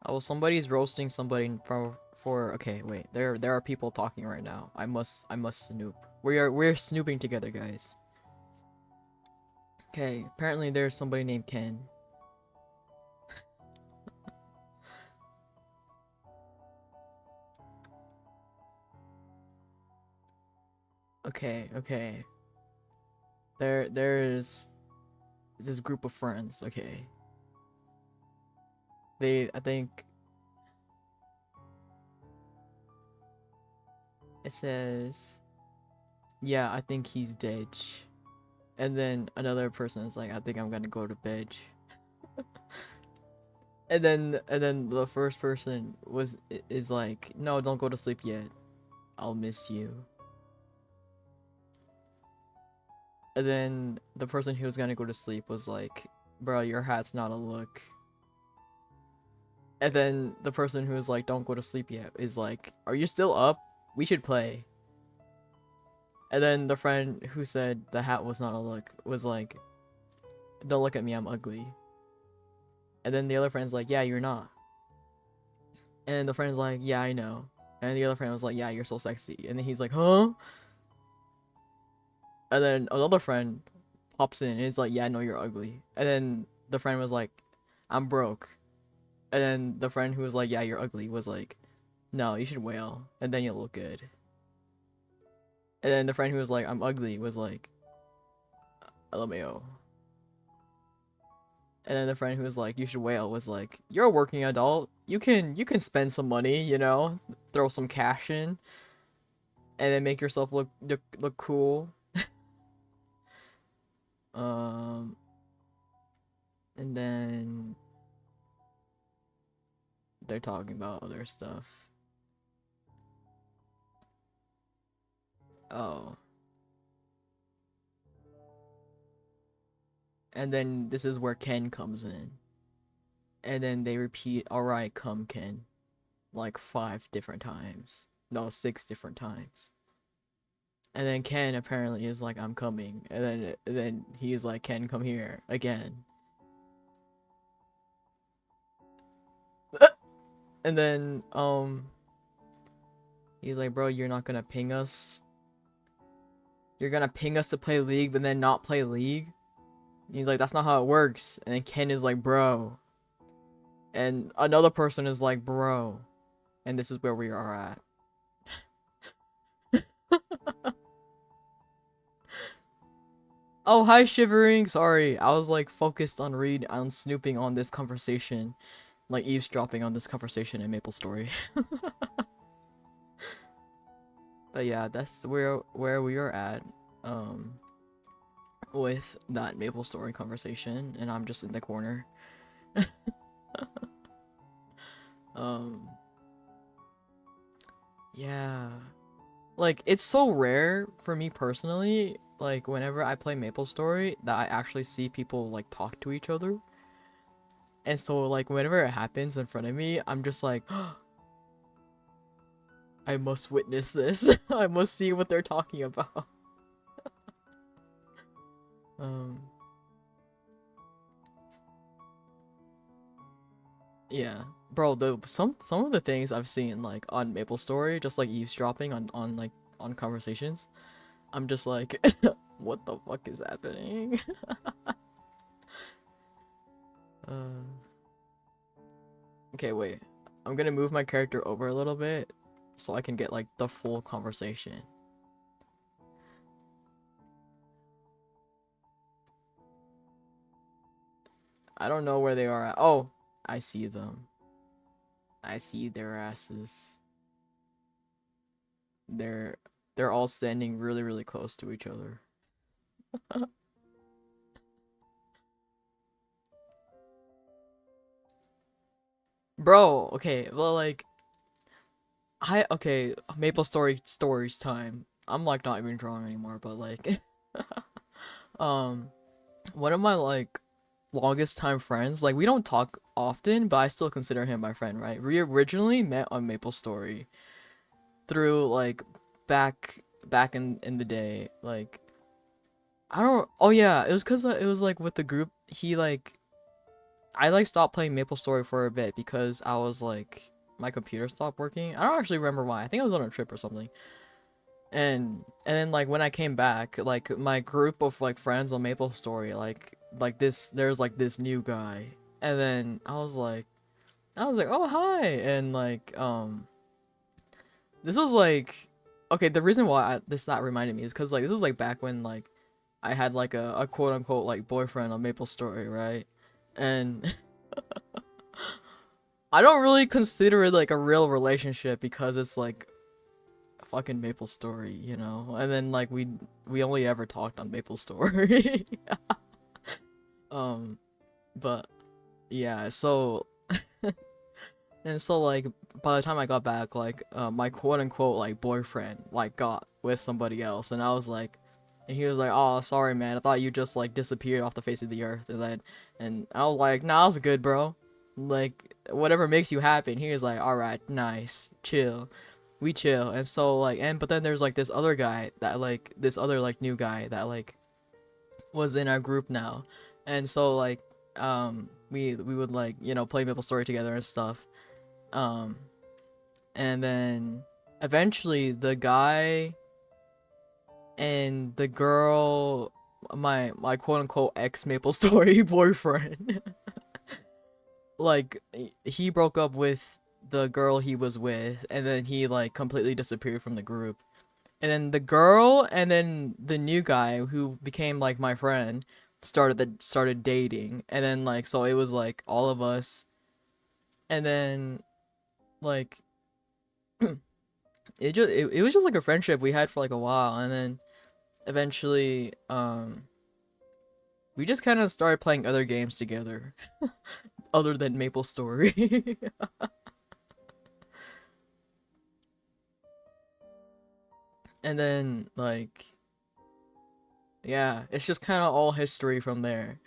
Oh, somebody's roasting somebody for okay, wait. There are people talking right now. I must snoop. We're snooping together, guys. Okay, apparently there's somebody named Ken. Okay. There's this group of friends, okay. I think it says, yeah, I think he's dead. And then another person is like, I think I'm gonna go to bed. And then the first person is like, no, don't go to sleep yet. I'll miss you. And then the person who was gonna go to sleep was like, bro, your hat's not a look. And then the person who was like, don't go to sleep yet is like, are you still up? We should play. And then the friend who said the hat was not a look was like, don't look at me, I'm ugly. And then the other friend's like, yeah, you're not. And the friend's like, yeah, I know. And the other friend was like, yeah, you're so sexy. And then he's like, huh? And then another friend pops in and is like, yeah, I know you're ugly. And then the friend was like, I'm broke. And then the friend who was like, yeah, you're ugly was like, no, you should wail. And then you'll look good. And then the friend who was like, I'm ugly was like, LMAO. And then the friend who was like, you should wail was like, you're a working adult. You can spend some money, you know, throw some cash in, and then make yourself look cool. Um, and then they're talking about other stuff. Oh. And then this is where Ken comes in. And then they repeat, alright, come Ken. Like 5 different times. No, 6 different times. And then Ken apparently is like, I'm coming. And then he is like, Ken, come here. Again. And then, he's like, bro, you're not gonna ping us? You're gonna ping us to play League, but then not play League? And he's like, that's not how it works. And then Ken is like, bro. And another person is like, bro. And this is where we are at. Oh, hi, Shivering. Sorry, I was like focused on snooping on this conversation, like eavesdropping on this conversation in Maple Story. But yeah, that's where we are at, um, with that Maple Story conversation, and I'm just in the corner. Um, yeah, like it's so rare for me personally. Like whenever I play Maple Story, that I actually see people like talk to each other. And so like whenever it happens in front of me, I'm just like, I must witness this. I must see what they're talking about. Um, yeah, bro. Some of the things I've seen like on Maple Story, just like eavesdropping on like on conversations, I'm just like, what the fuck is happening? uh, okay, wait. I'm gonna move my character over a little bit so I can get like the full conversation. I don't know where they are at. Oh, I see them. I see their asses. They're they're all standing really close to each other. Bro, okay, well, like, okay, Maple Stories time. I'm, like, not even drawing anymore, but, like, um, one of my, like, longest time friends, like, we don't talk often, but I still consider him my friend, right? We originally met on Maple Story through, like, back in the day, like, I don't, oh yeah, it was because it was, like, with the group, I, like, stopped playing Maple Story for a bit because I was, like, my computer stopped working. I don't actually remember why. I think I was on a trip or something. And then, like, when I came back, like, my group of, like, friends on Maple Story, there's, like, this new guy. And then I was like, oh, hi. And, like, this was, like, okay, the reason why that reminded me is because, like, this was, like, back when, like, I had, like, a quote unquote, like, boyfriend on Maple Story, right? And I don't really consider it, like, a real relationship because it's, like, a fucking Maple Story, you know? And then, like, we only ever talked on Maple Story. um, but yeah, so and so, like, by the time I got back, like, my quote unquote, like, boyfriend, like, got with somebody else, and I was like, and he was like, oh, sorry, man, I thought you just, like, disappeared off the face of the earth. And I was like, nah, I was good, bro. Like, whatever makes you happy. And he was like, alright, nice, chill. We chill. And so, like, but then there's, like, this other guy that, like, this other, like, new guy that, like, was in our group now. And so, like, we would, like, play Maple Story together and stuff. Um, and then eventually the guy and the girl, my quote unquote ex Maple Story boyfriend, like, he broke up with the girl he was with, and then he, like, completely disappeared from the group. And then the girl and then the new guy who became, like, my friend started dating. And then, like, so it was, like, all of us. And then, like, it was just like a friendship we had for, like, a while. And then eventually we just kind of started playing other games together other than Maple Story. And then, like, yeah, it's just kind of all history from there.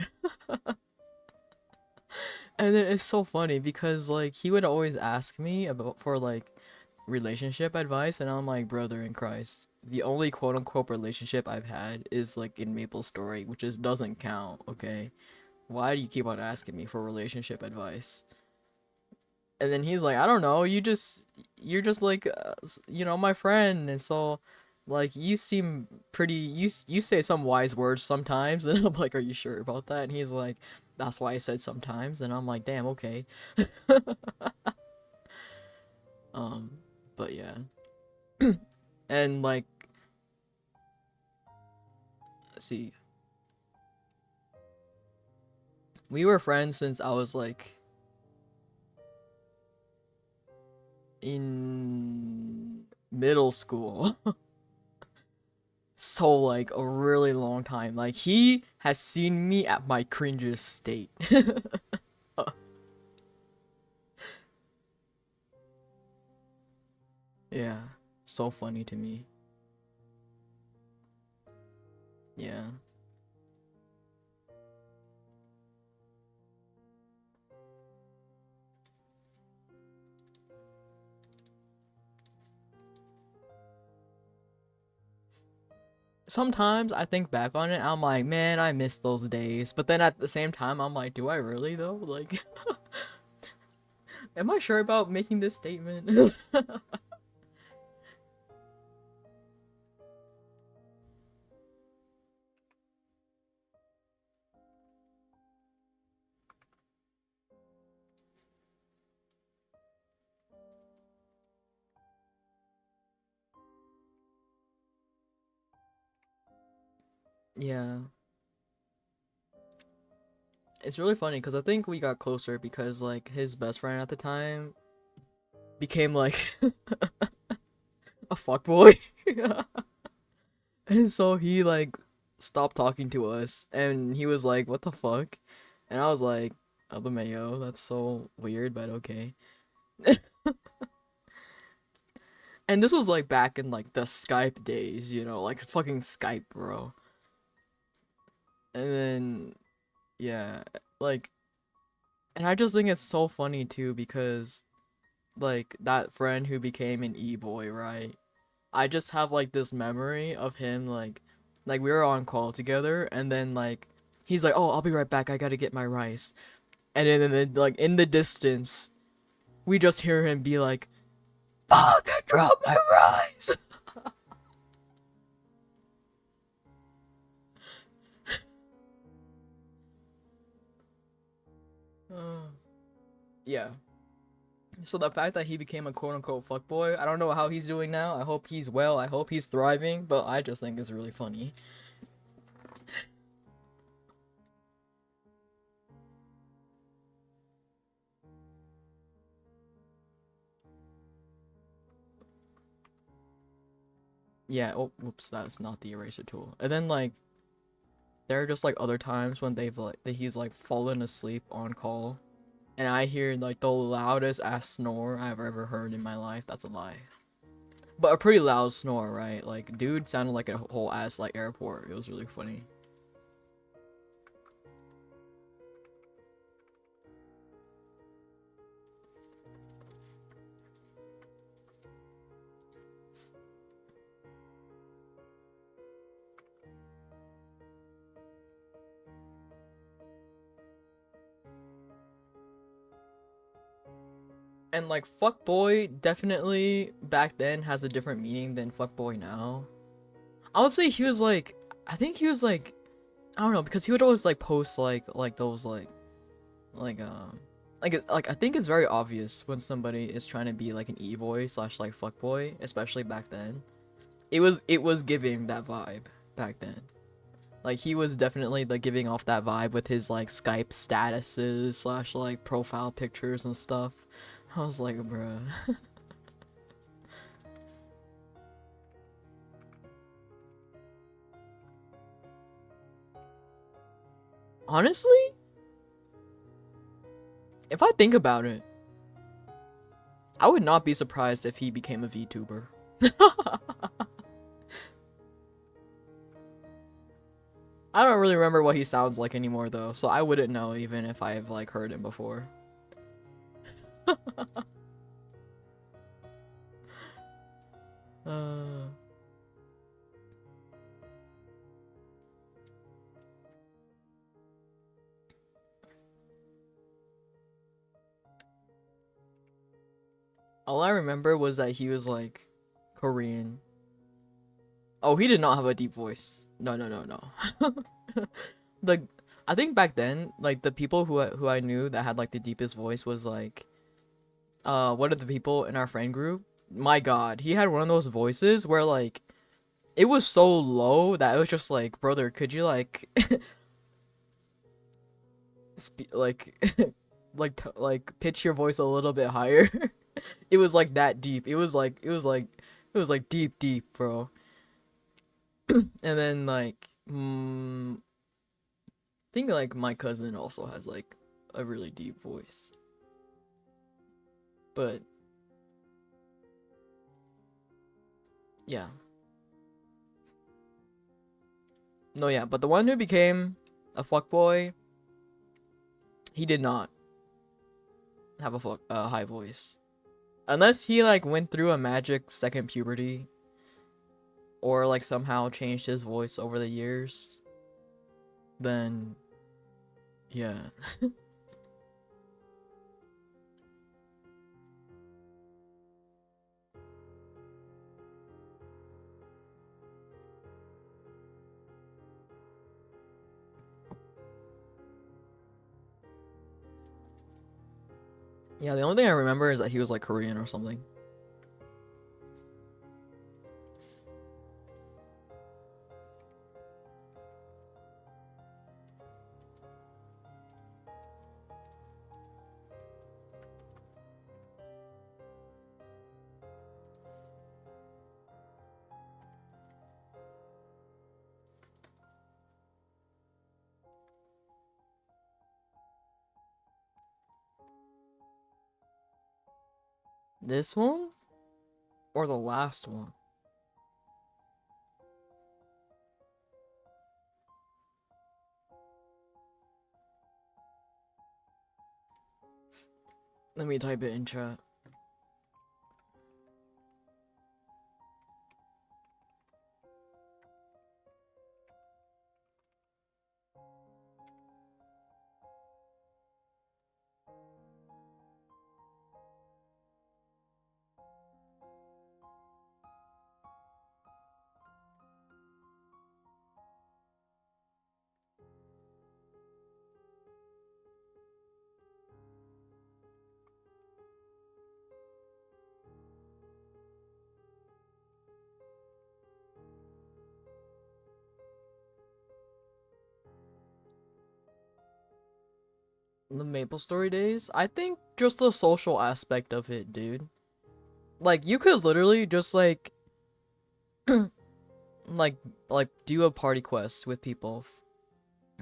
And then it's so funny because, like, he would always ask me about for, like, relationship advice, and I'm like, brother in Christ, the only quote unquote relationship I've had is, like, in Maple Story, which is doesn't count, okay? Why do you keep on asking me for relationship advice? And then he's like, I don't know, you're just like, my friend, and so, like, you seem pretty, you say some wise words sometimes. And I'm like, are you sure about that? And he's like, that's why I said sometimes. And I'm like, damn, okay. um but yeah. And, like, let's see, we were friends since I was, like, in middle school. So, like, a really long time. Like, he has seen me at my cringiest state. Yeah, so funny to me. Yeah. Sometimes I think back on it, I'm like, man, I miss those days. But then at the same time, I'm like, do I really though? Like, am I sure about making this statement? Yeah. It's really funny because I think we got closer because, like, his best friend at the time became, like, a fuckboy. And so he, like, stopped talking to us, and he was like, what the fuck? And I was like, the mayo. That's so weird, but okay. And this was like back in like the Skype days, you know, like fucking Skype, bro. And then yeah, like, and I just think it's so funny too because like that friend who became an e-boy, right? I just have like this memory of him like we were on call together and then like he's like, "Oh, I'll be right back. I got to get my rice." And then like in the distance, we just hear him be like, "Fuck, I dropped my rice." Uh, yeah. So the fact that he became a quote unquote fuckboy, I don't know how he's doing now. I hope he's well. I hope he's thriving. But I just think it's really funny. Yeah. Oh, whoops. That's not the eraser tool. And then like there are just like other times when they've like that he's like fallen asleep on call, and I hear like the loudest ass snore I've ever heard in my life. That's a lie. But a pretty loud snore, right? Like dude sounded like a whole ass like airport. It was really funny. And like fuckboy definitely back then has a different meaning than fuckboy now. I would say he was like, I think he was like, I don't know, because he would always like post like those like like I think it's very obvious when somebody is trying to be like an e-boy slash like fuckboy, especially back then. It was giving that vibe back then. Like he was definitely like giving off that vibe with his like Skype statuses slash like profile pictures and stuff. I was like, bruh. Honestly, if I think about it, I would not be surprised if he became a VTuber. I don't really remember what he sounds like anymore though, so I wouldn't know even if I've like heard him before. uh, all I remember was that he was like Korean. Oh, he did not have a deep voice. No, no, no, no. Like I think back then, like the people who I knew that had like the deepest voice was like one of the people in our friend group. My God, he had one of those voices where like it was so low that it was just like, brother, could you like like like pitch your voice a little bit higher? It was like that deep. It was like deep deep, bro. And then like I think like my cousin also has like a really deep voice. But yeah. No, yeah, but the one who became a fuckboy, he did not have a high voice. Unless he like went through a magic second puberty or like somehow changed his voice over the years, then yeah. Yeah, the only thing I remember is that he was like Korean or something. This one or the last one? Let me type it in chat. The Maple Story days? I think just the social aspect of it, dude. Like, you could literally just, like, like, do a party quest with people.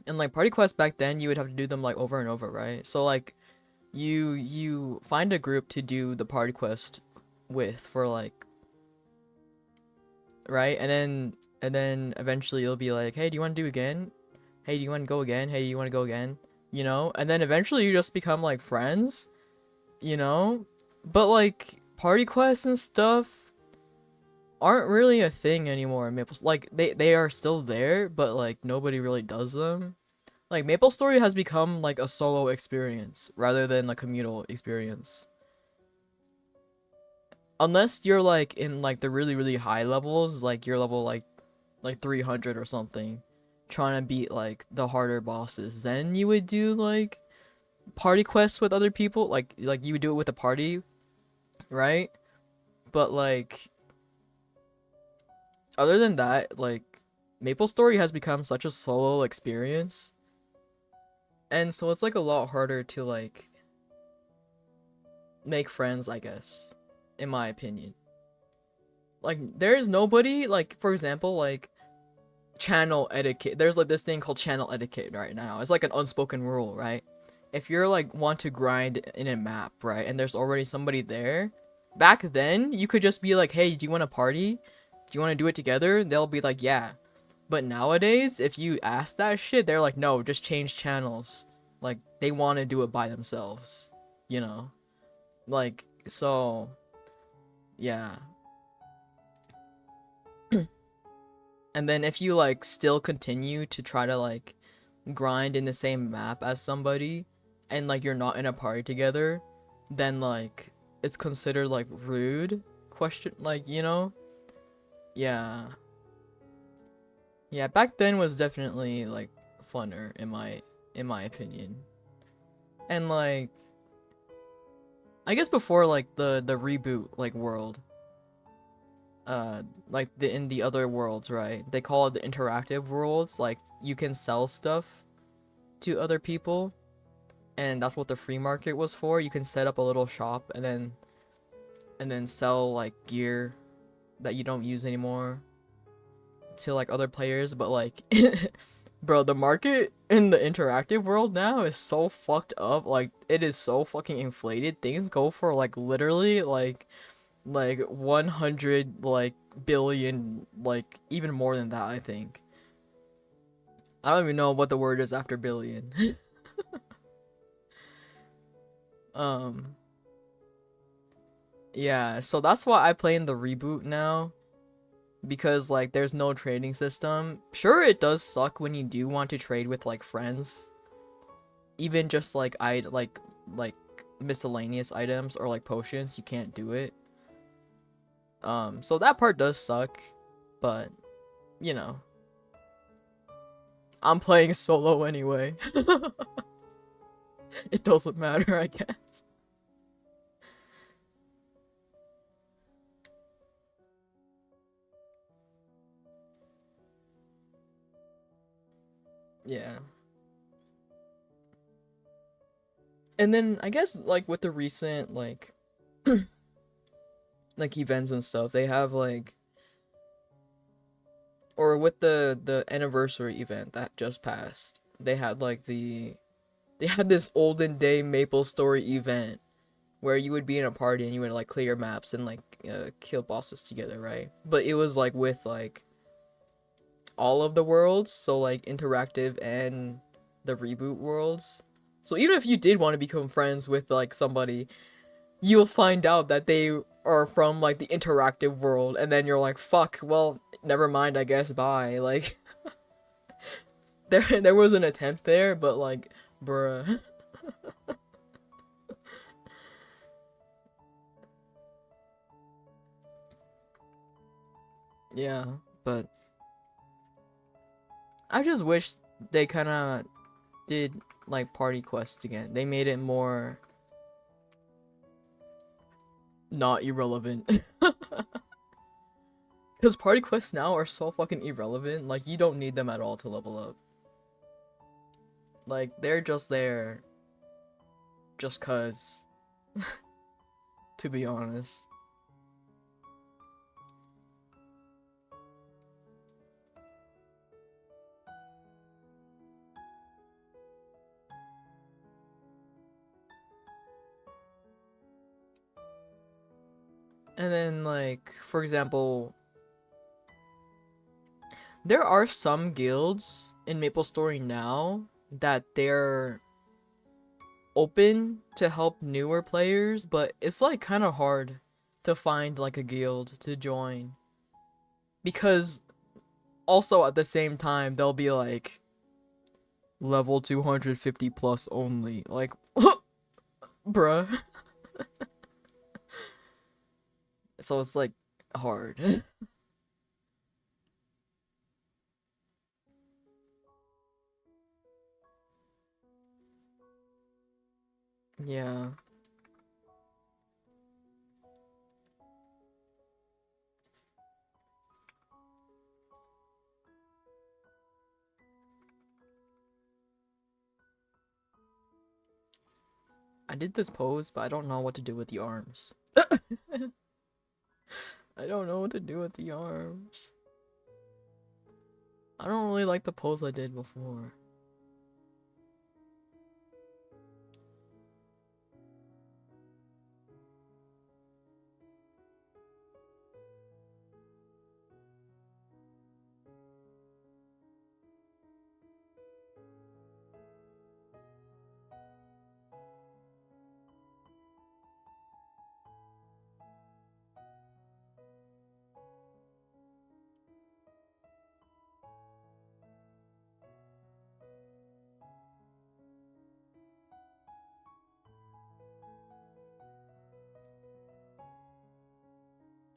And, like, party quests back then, you would have to do them, like, over and over, right? So, like, you find a group to do the party quest with for, like, right? And then eventually you'll be like, hey, do you want to do again? Hey, do you want to go again? Hey, do you want to go again? You know? And then eventually you just become, like, friends, you know? But, like, party quests and stuff aren't really a thing anymore in Maple. Like, they are still there, but, like, nobody really does them. Like, Maple Story has become, like, a solo experience rather than a communal experience. Unless you're, like, in, like, the really, really high levels, like, you're level, like 300 or something, trying to beat, like, the harder bosses, then you would do, like, party quests with other people, like you would do it with a party, right? But, like, other than that, like, Maple Story has become such a solo experience, and so it's, like, a lot harder to, like, make friends, I guess, in my opinion. Like, there's nobody, like, for example, like, channel etiquette. There's, like, this thing called channel etiquette right now. It's like an unspoken rule, right? If you're, like, want to grind in a map, right, and there's already somebody there, back then, you could just be like, hey, do you want to party? Do you want to do it together? They'll be like, yeah. But nowadays, if you ask that shit, they're like, no, just change channels. Like, they want to do it by themselves, you know? Like, so, yeah. And then if you, like, still continue to try to, like, grind in the same map as somebody, and, like, you're not in a party together, then, like, it's considered, like, rude? Question, like, you know? Yeah. Yeah, back then was definitely, like, funner, in my opinion. And, like, I guess before, like, the reboot, like, world, like, in the other worlds, right? They call it the interactive worlds, like, you can sell stuff to other people, and that's what the free market was for. You can set up a little shop and then sell, like, gear that you don't use anymore to, like, other players. But, like, bro, the market in the interactive world now is so fucked up. Like, it is so fucking inflated. Things go for, like, literally, like 100, like, billion, like, even more than that, I think. I don't even know what the word is after billion. um yeah, so that's why I play in the reboot now, because, like, there's no trading system. Sure, it does suck when you do want to trade with, like, friends, even just, like, like miscellaneous items or, like, potions. You can't do it. So that part does suck, but, you know, I'm playing solo anyway. It doesn't matter, I guess. Yeah. And then I guess, like, with the recent, like events and stuff, they have, like, or with the anniversary event that just passed, they had, like, they had this olden day Maple Story event where you would be in a party and you would like clear maps and like kill bosses together, right? But it was like with like all of the worlds, so like interactive and the reboot worlds. So even if you did want to become friends with like somebody, you'll find out that they are from like the interactive world, and then you're like, fuck, well, never mind, I guess, bye. Like there was an attempt there, but like, bruh. Yeah, but I just wish they kind of did like party quests again. They made it more not irrelevant. Because party quests now are so fucking irrelevant. Like, you don't need them at all to level up. Like, they're just there just cuz, to be honest. And then, like, for example, there are some guilds in MapleStory now that they're open to help newer players, but it's like kind of hard to find like a guild to join. Because also at the same time, they'll be like level 250 plus only. Like, bruh. So it's like hard. Yeah. I did this pose, but I don't know what to do with the arms. I don't know what to do with the arms. I don't really like the pose I did before.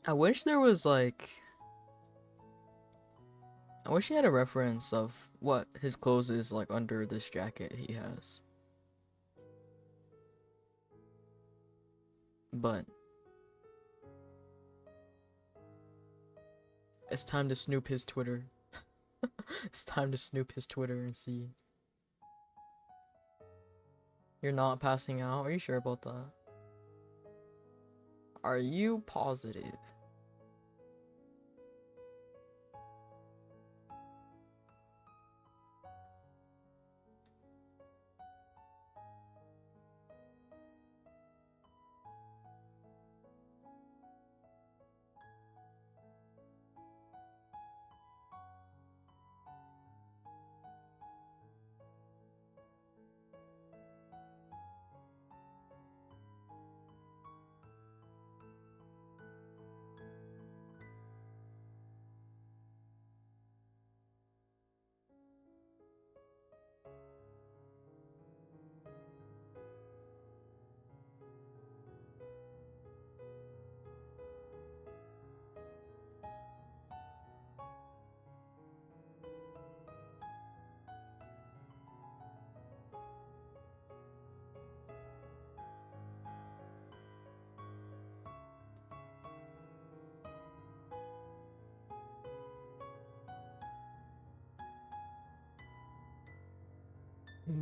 I wish there was like... I wish he had a reference of what his clothes is like under this jacket he has. But it's time to snoop his Twitter. It's time to snoop his Twitter and see. You're not passing out? Are you sure about that? Are you positive?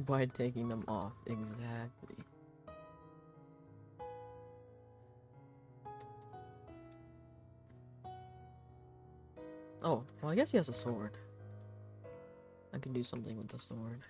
By taking them off, exactly. Oh, well, I guess he has a sword. I can do something with the sword.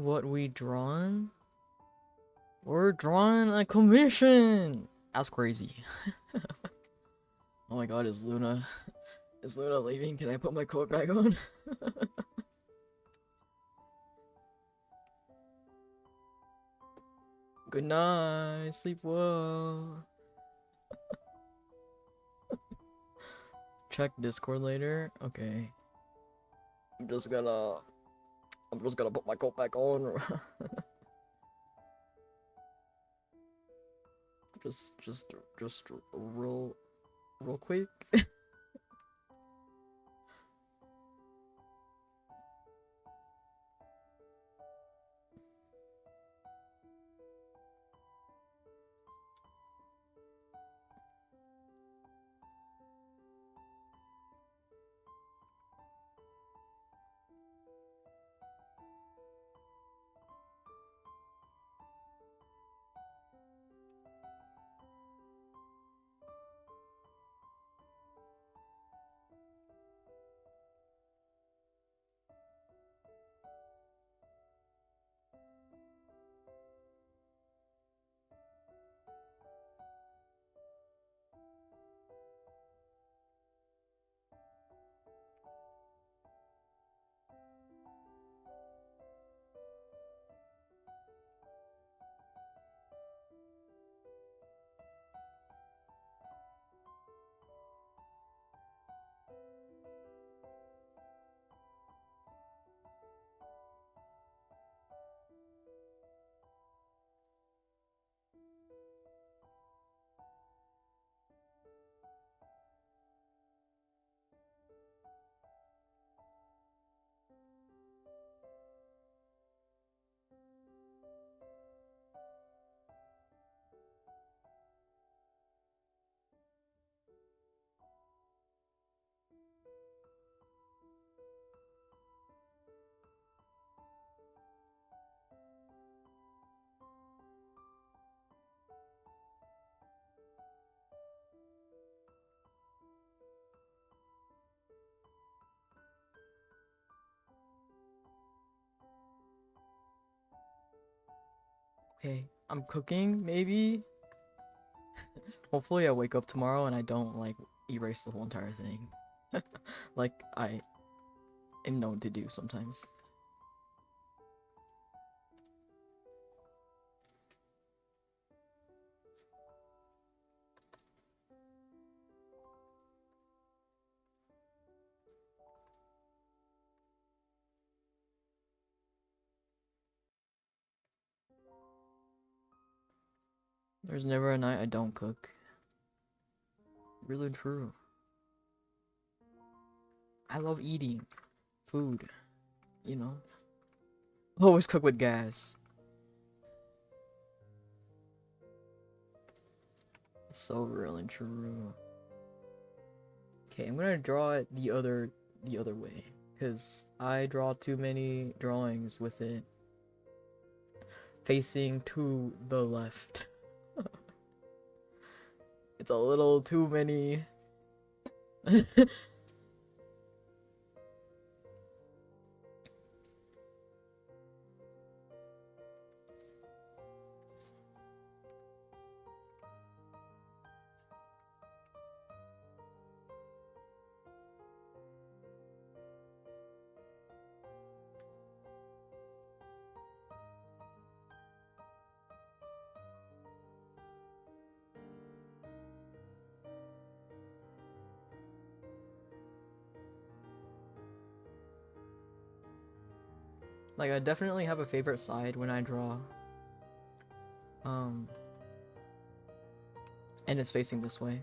What we drawn? We're drawing a commission! That's crazy. Oh my god, is Luna... Is Luna leaving? Can I put my coat back on? Good night, sleep well. Check Discord later? Okay. I'm just gonna put my coat back on. just real quick. Okay, I'm cooking, maybe? Hopefully I wake up tomorrow and I don't, like, erase the whole entire thing. Like I am known to do sometimes. There's never a night I don't cook. Really true. I love eating food, you know? Always cook with gas. It's so real and true. Okay, I'm gonna draw it the other way. Because I draw too many drawings with it facing to the left. It's a little too many. Like, I definitely have a favorite side when I draw. Um, and it's facing this way.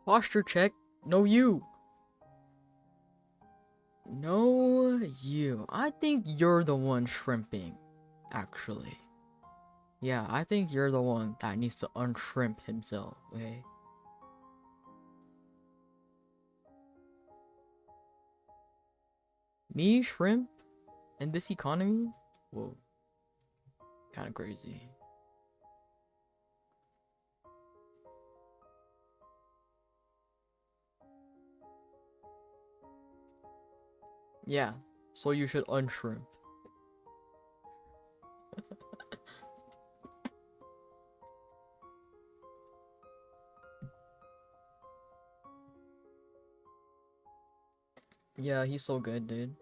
Posture check. No you. No you. I think you're the one shrimping, actually. Yeah, I think you're the one that needs to unshrimp himself, okay? Me shrimp? In this economy? Whoa. Kinda crazy. Yeah, so you should unshrimp. Yeah, he's so good, dude.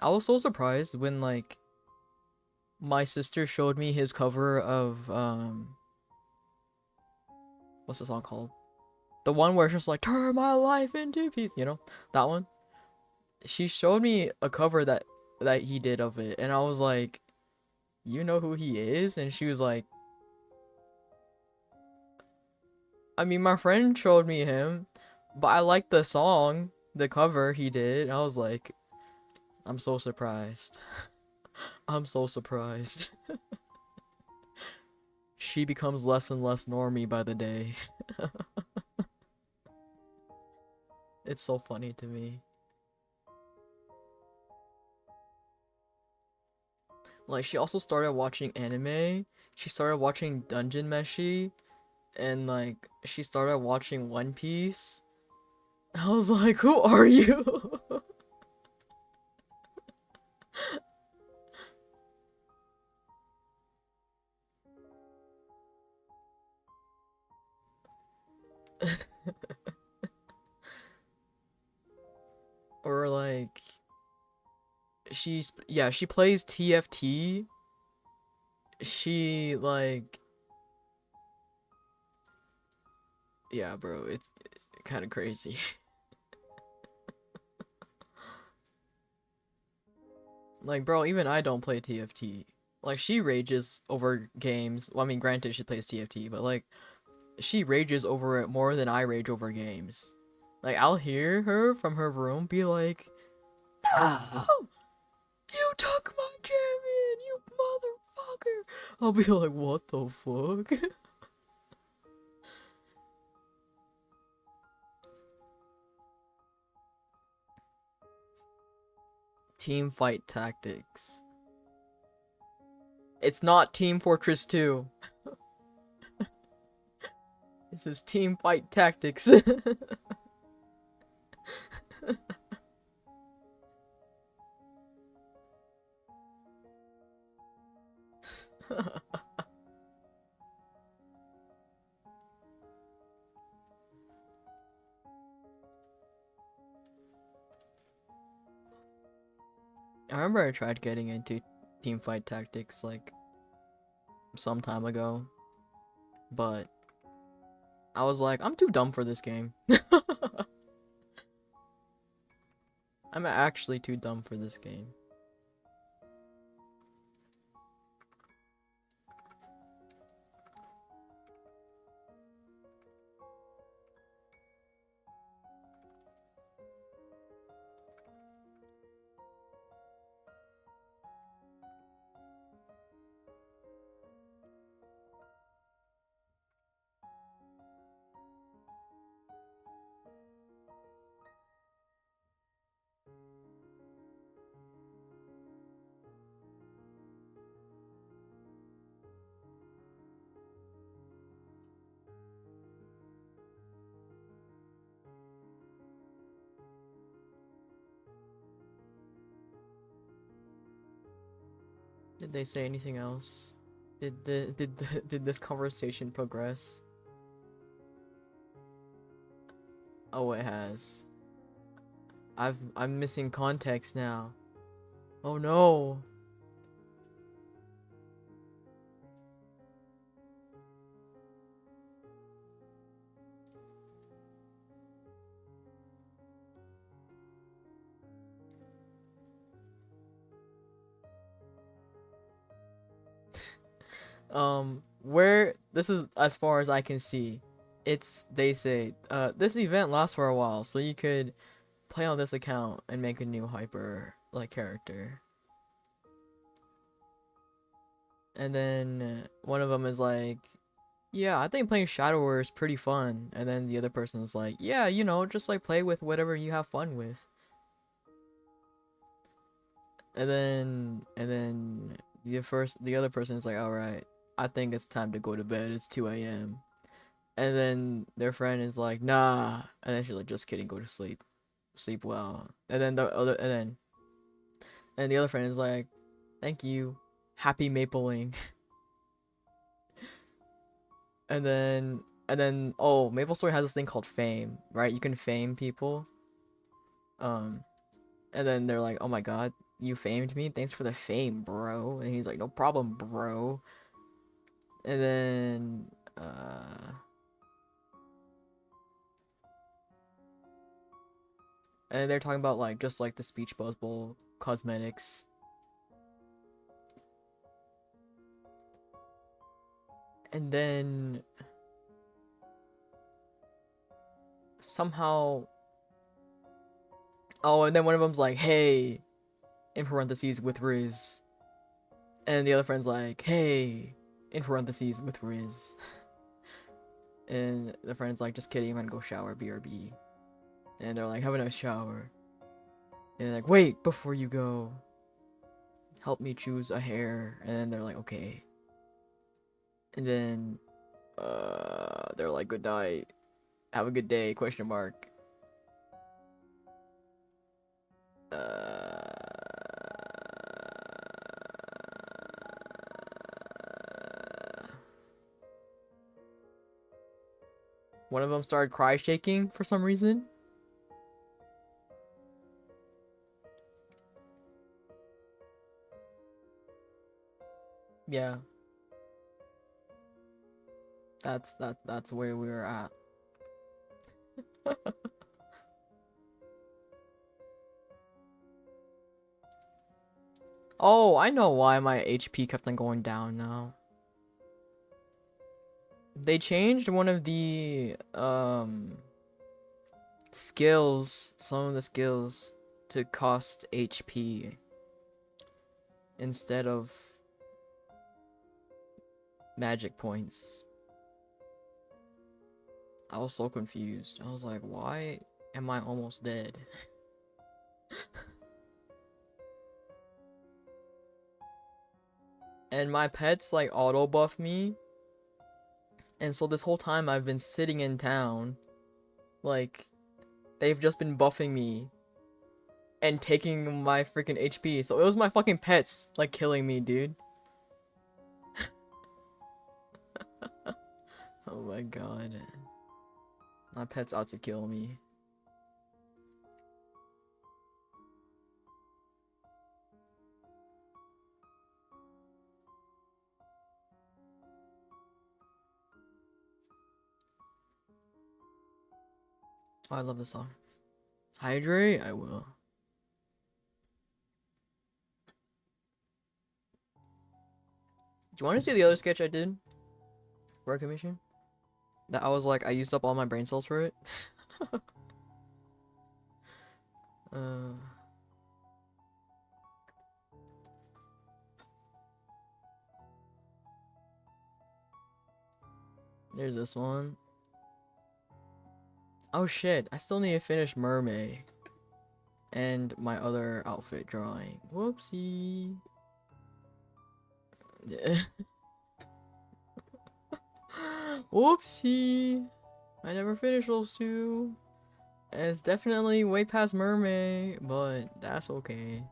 I was so surprised when, like, my sister showed me his cover of, what's the song called? The one where it's just like, turn my life into peace, you know? That one. She showed me a cover that he did of it, and I was like, you know who he is? And she was like, I mean, my friend showed me him, but I liked the song, the cover he did. And I was like, I'm so surprised. I'm so surprised. She becomes less and less normie by the day. It's so funny to me. Like, she also started watching anime. She started watching Dungeon Meshi. And, like, she started watching One Piece. I was like, who are you? Or, like, yeah, she plays TFT. She, like, yeah, bro, it's kind of crazy. Like, bro, even I don't play TFT. Like, she rages over games. Well, I mean, granted, she plays TFT, but, like, she rages over it more than I rage over games. Like, I'll hear her from her room be like, no! You took my champion, you motherfucker! I'll be like, what the fuck? Team fight tactics. It's not Team Fortress 2. This is team fight tactics. I remember I tried getting into team fight tactics like some time ago, but I was like, I'm too dumb for this game. I'm actually too dumb for this game. Did they say anything else? Did this conversation progress? Oh, it has. I'm missing context now. Oh no. where this is as far as I can see, it's they say this event lasts for a while, so you could play on this account and make a new hyper like character. And then one of them is like, yeah, I think playing Shadow War is pretty fun. And then the other person is like, yeah, you know, just like play with whatever you have fun with. And then the other person is like, all right, I think it's time to go to bed. It's 2 a.m. And then their friend is like, nah. And then she's like, just kidding, go to sleep. Sleep well. And the other friend is like, thank you. Happy mapling. And then oh, MapleStory has this thing called fame, right? You can fame people. Um and then they're like, "Oh my god, you famed me? Thanks for the fame, bro." And he's like, "No problem, bro." And then and they're talking about like just like the speech bubble cosmetics. And then somehow oh, and then one of them's like, "Hey," in parentheses with Riz. And the other friend's like, "Hey," in parentheses with Riz. And the friend's like, "Just kidding, I'm gonna go shower, BRB." And they're like, "Have a nice shower." And they're like, "Wait, before you go, help me choose a hair." And then they're like, "Okay." And then they're like, "Good night. Have a good day, question mark." Uh One of them started cry shaking for some reason. Yeah, that's where we were at. Oh, I know why my HP kept on going down now. They changed one of the skills, some of the skills to cost HP instead of magic points. I was so confused. I was like, why am I almost dead? And my pets like auto buff me. And so this whole time I've been sitting in town, like they've just been buffing me and taking my freaking HP. So it was my fucking pets like killing me, dude. Oh my god. My pet's out to kill me. Oh, I love this song. Hydrate? I will. Do you want to see the other sketch I did? Work commission? That I was like, I used up all my brain cells for it. uh, there's this one. Oh shit, I still need to finish Mermaid. And my other outfit drawing. Whoopsie. Whoopsie. I never finished those two. And it's definitely way past Mermaid, but that's okay.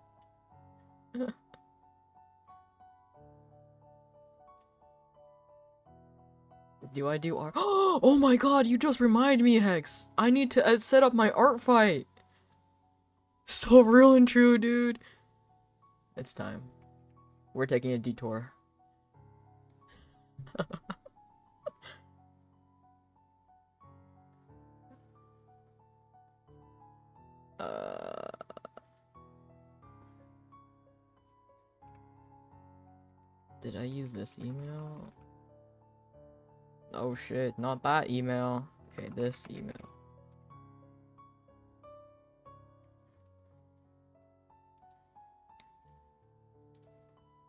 Do I do art? Oh my god, you just remind me, Hex. I need to set up my art fight. So real and true, dude. It's time. We're taking a detour. uh... Did I use this email? Oh shit, not that email. Okay, this email.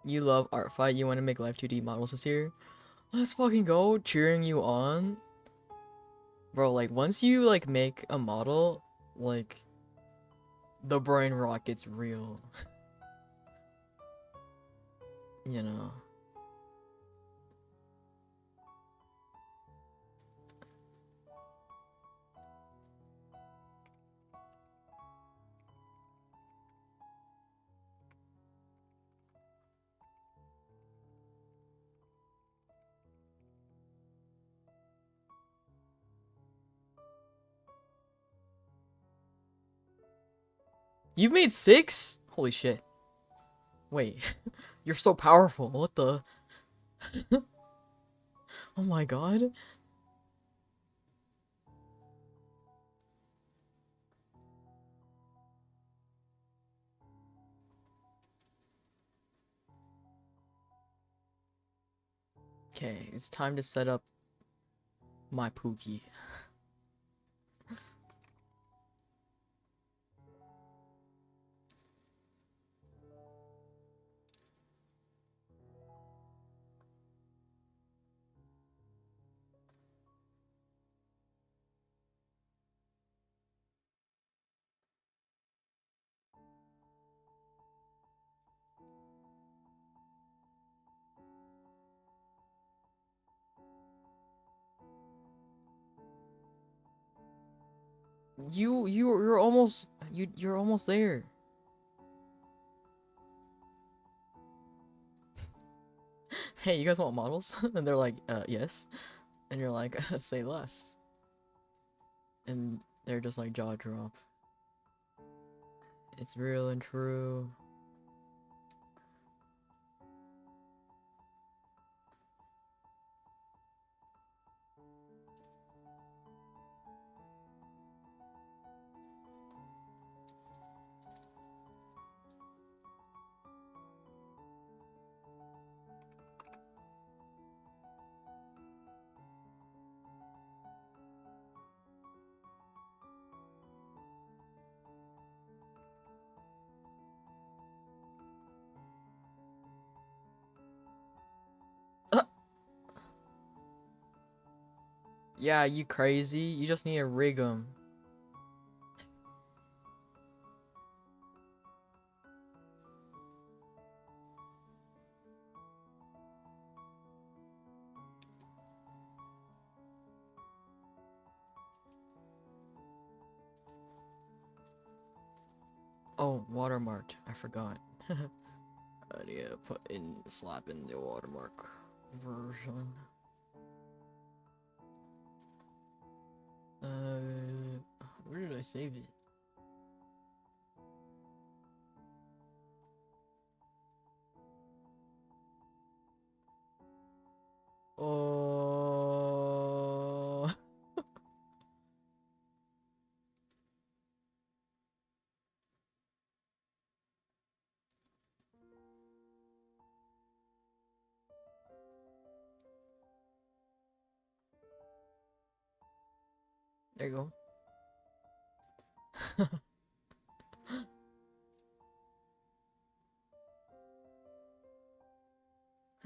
You love art fight, you want to make live 2D models this year? Let's fucking go, cheering you on. Bro, like, once you, like, make a model, like, the brain rot gets real. You know. You've made 6? Holy shit. Wait, you're so powerful. What the? Oh my god. Okay, it's time to set up my Pookie. You're almost there. Hey, you guys want models? And they're like, yes. And you're like, say less. And they're just like jaw drop. It's real and true. Yeah, you crazy? You just need to rig them. Oh, watermarked. I forgot. I need to slap in the watermark version. Where did I save it? Oh. There you go.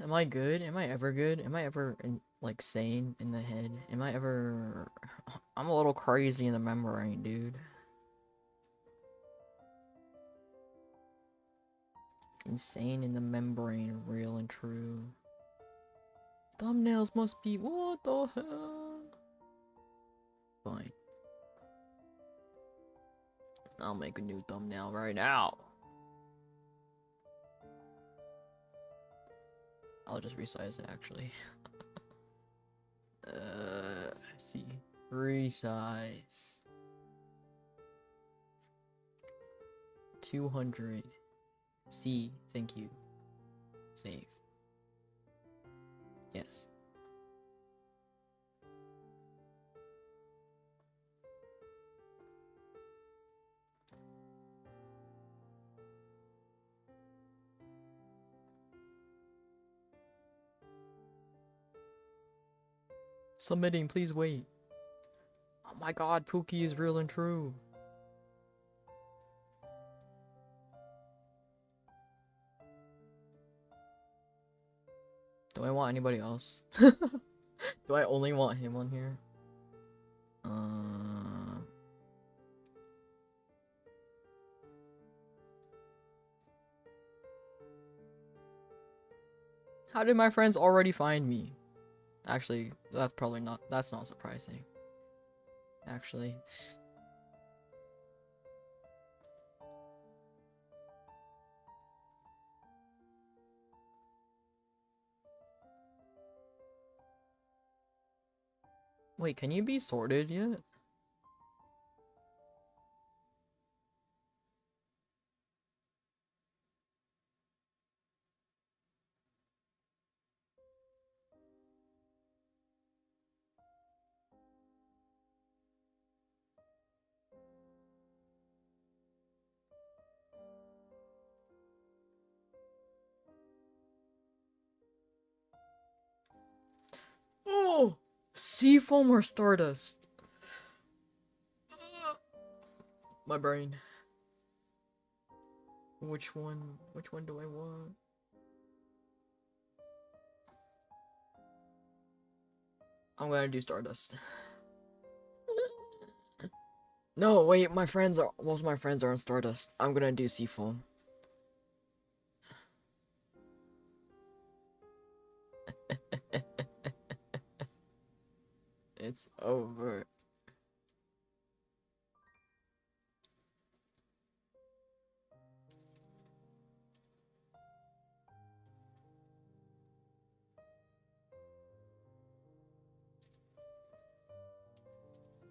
Am I good? Am I ever good? Am I ever like sane in the head? Am I ever? I'm a little crazy in the membrane, dude. Insane in the membrane, real and true. Thumbnails must be what the hell? Fine. I'll make a new thumbnail right now. I'll just resize it actually. See. Resize. 200. C. Thank you. Save. Yes. Submitting, please wait. Oh my god, Pookie is real and true. Do I want anybody else? Do I only want him on here? How did my friends already find me? Actually, that's not surprising. Actually. Wait, can you be sorted yet? Oh! Seafoam or Stardust? My brain. Which one do I want? I'm gonna do Stardust. No, wait, most of my friends are on Stardust. I'm gonna do Seafoam. It's over.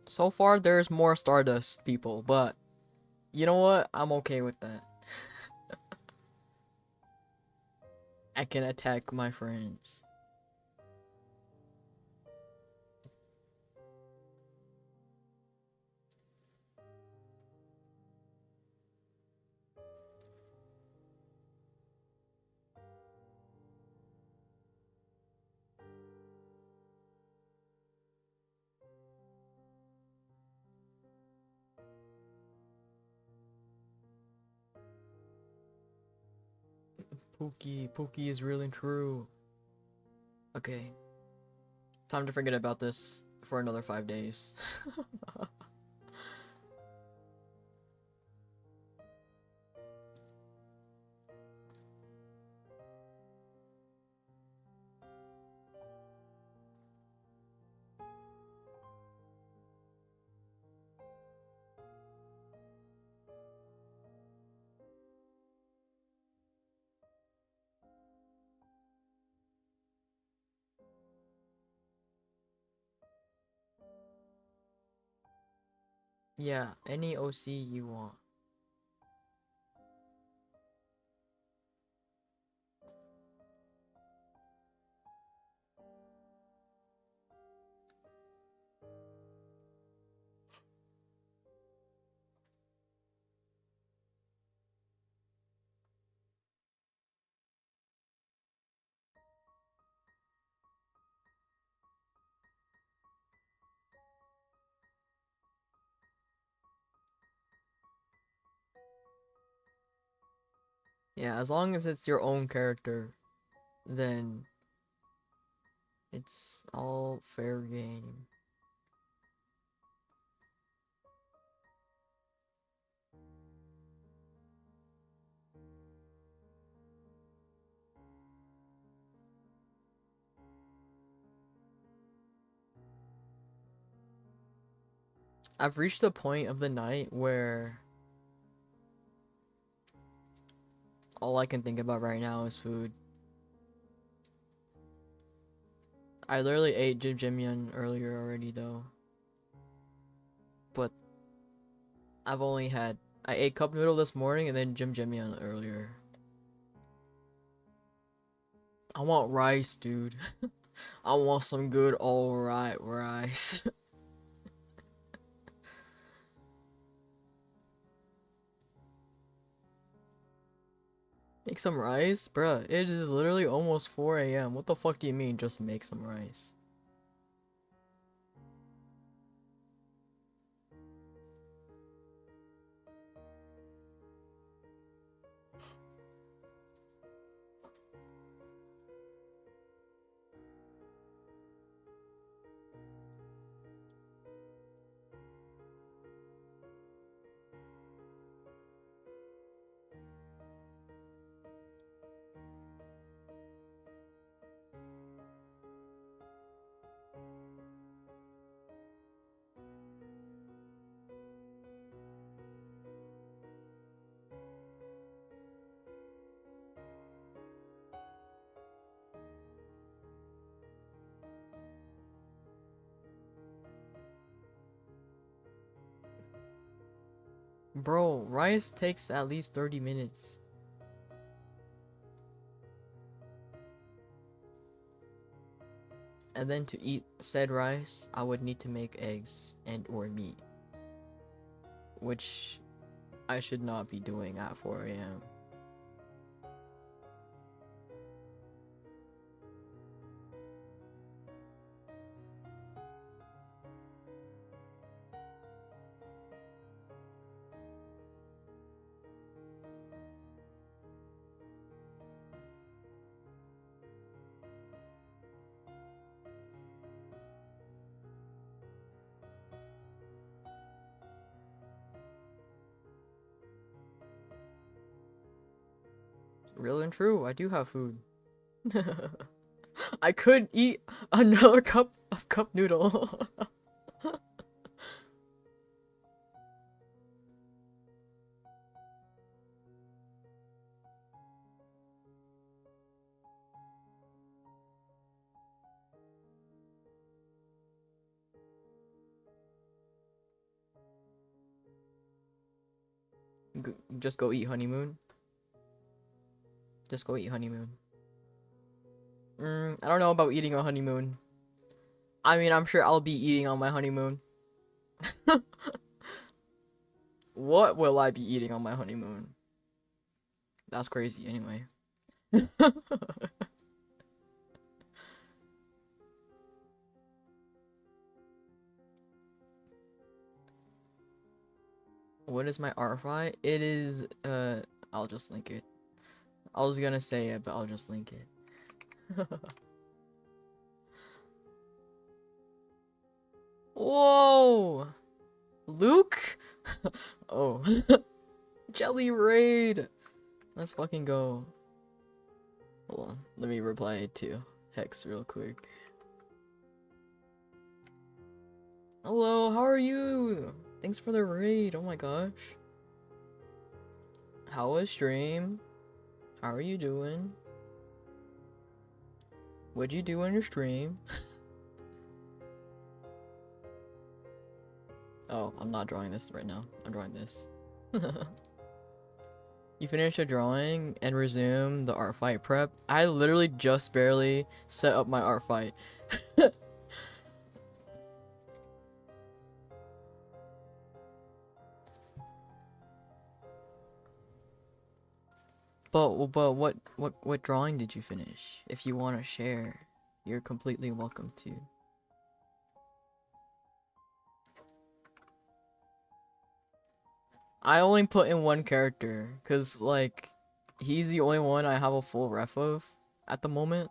So far, there's more Stardust people, but you know what? I'm okay with that. I can attack my friends. Pookie is real and true. Okay. Time to forget about this for another 5 days. Yeah, any OC you want. Yeah, as long as it's your own character, then it's all fair game. I've reached the point of the night where all I can think about right now is food. I literally ate Jim earlier already though. But I ate cup noodle this morning and then Jim earlier. I want rice, dude. I want some good alright rice. Make some rice? Bruh, it is literally almost 4 a.m. What the fuck do you mean just make some rice? Bro, rice takes at least 30 minutes. And then to eat said rice, I would need to make eggs and or meat. Which I should not be doing at 4 a.m. Real and true, I do have food. I could eat another cup of cup noodle. Just go eat honeymoon. Just go eat honeymoon. I don't know about eating a honeymoon. I mean, I'm sure I'll be eating on my honeymoon. What will I be eating on my honeymoon? That's crazy anyway. What is my art file? It is, I'll just link it. I was gonna say it, but I'll just link it. Whoa! Luke? Oh. Jelly raid! Let's fucking go. Hold on, let me reply to Hex real quick. Hello, how are you? Thanks for the raid, oh my gosh. How was stream? How are you doing? What'd you do on your stream? Oh, I'm not drawing this right now. I'm drawing this. You finish a drawing and resume the art fight prep. I literally just barely set up my art fight. But what drawing did you finish? If you want to share, you're completely welcome to. I only put in one character, cause like, he's the only one I have a full ref of at the moment.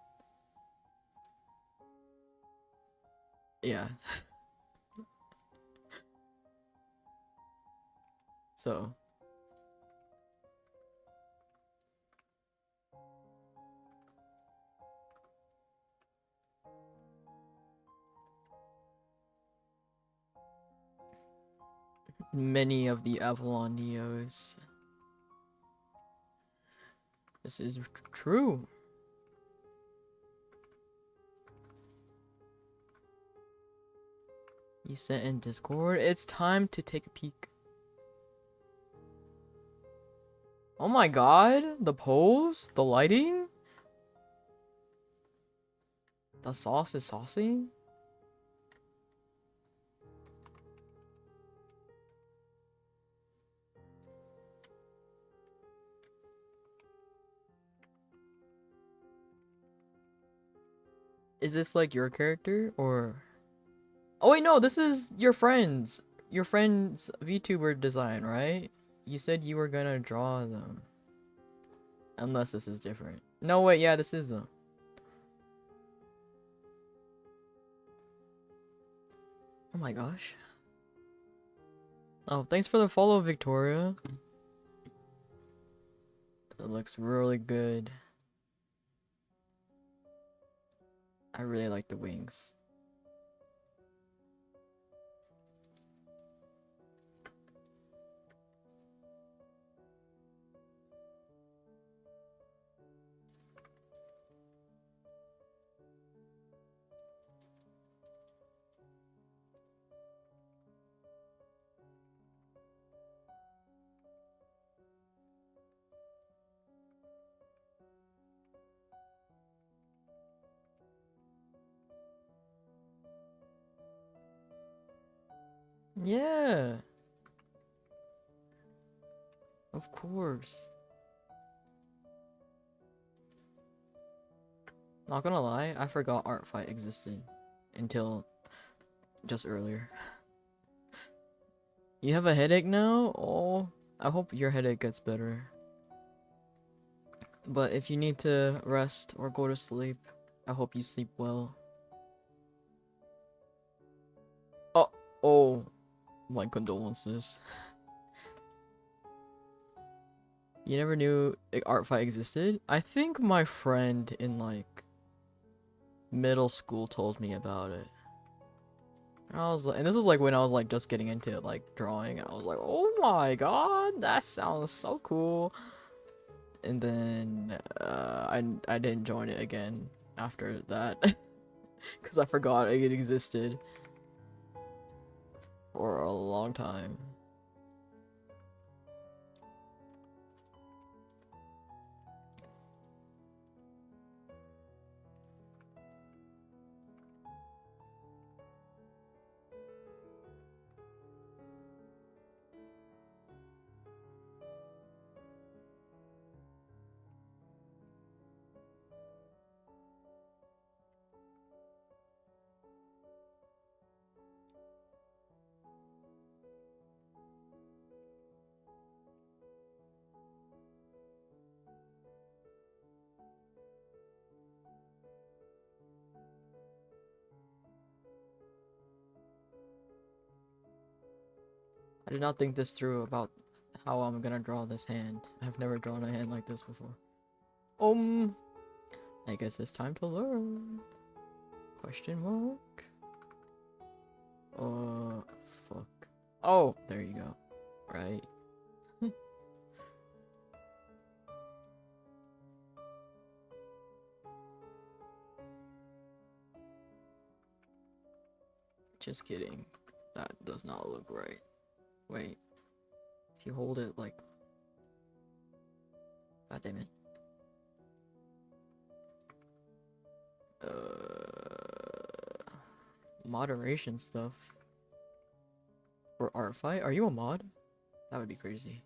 Yeah. So. Many of the Avalon Neos. This is true. You sent in Discord. It's time to take a peek. Oh my god, the pose, the lighting, the sauce is saucy. Is this like your character or? Oh wait, no, this is your friend's VTuber design, right? You said you were gonna draw them. Unless this is different. No, wait, yeah, this is them. Oh my gosh. Oh, thanks for the follow, Victoria. It looks really good. I really like the wings. Yeah, of course. Not gonna lie, I forgot art fight existed until just earlier. You have a headache now? Oh, I hope your headache gets better. But if you need to rest or go to sleep, I hope you sleep well. Oh, oh, my condolences. You never knew art fight existed? I think my friend in like middle school told me about it. And I was like, and this was like when I was like just getting into like drawing, and I was like, oh my god, that sounds so cool. And then I didn't join it again after that because I forgot it existed for a long time. I did not think this through about how I'm gonna draw this hand. I've never drawn a hand like this before. I guess it's time to learn. Question mark? Fuck. Oh, there you go. Right. Just kidding. That does not look right. Wait. If you hold it like... God damn it. Moderation stuff. For art fight? Are you a mod? That would be crazy.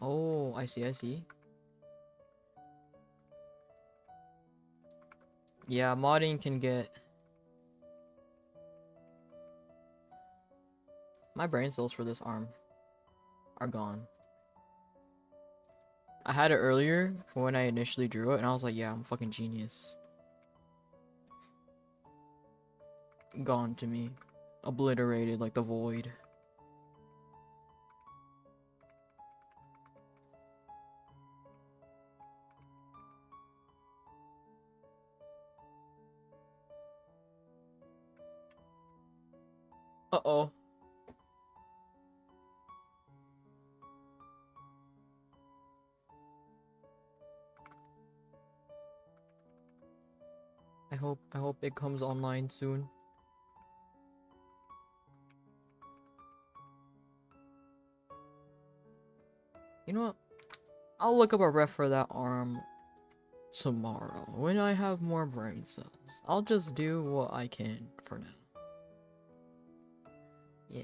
Oh, I see, I see. Yeah, modding can get... My brain cells for this arm are gone. I had it earlier when I initially drew it, and I was like, yeah, I'm a fucking genius. Gone to me. Obliterated like the void. Uh-oh. I hope it comes online soon. You know what? I'll look up a ref for that arm tomorrow when I have more brain cells. I'll just do what I can for now. Yeah.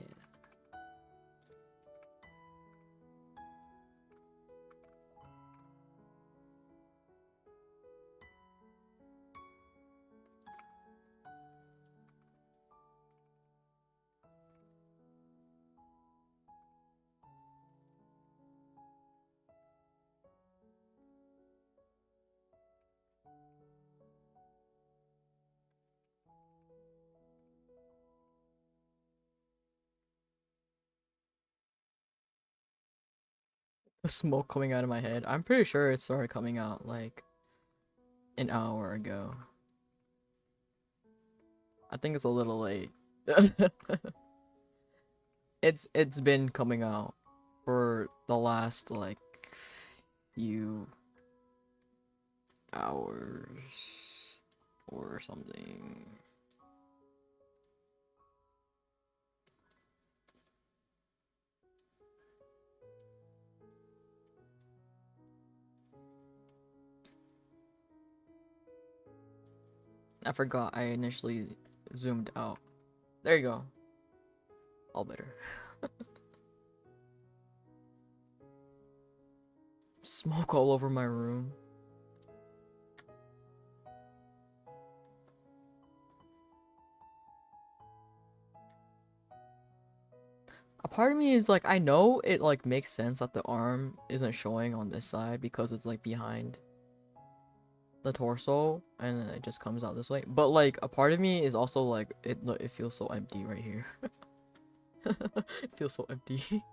The smoke coming out of my head. I'm pretty sure it started coming out like an hour ago. I think it's a little late. It's been coming out for the last like few hours or something. I forgot I initially zoomed out. There you go. All better. Smoke all over my room. A part of me is like, I know it like makes sense that the arm isn't showing on this side because it's like behind the torso and it just comes out this way. But like a part of me is also like, it feels so empty right here. It feels so empty.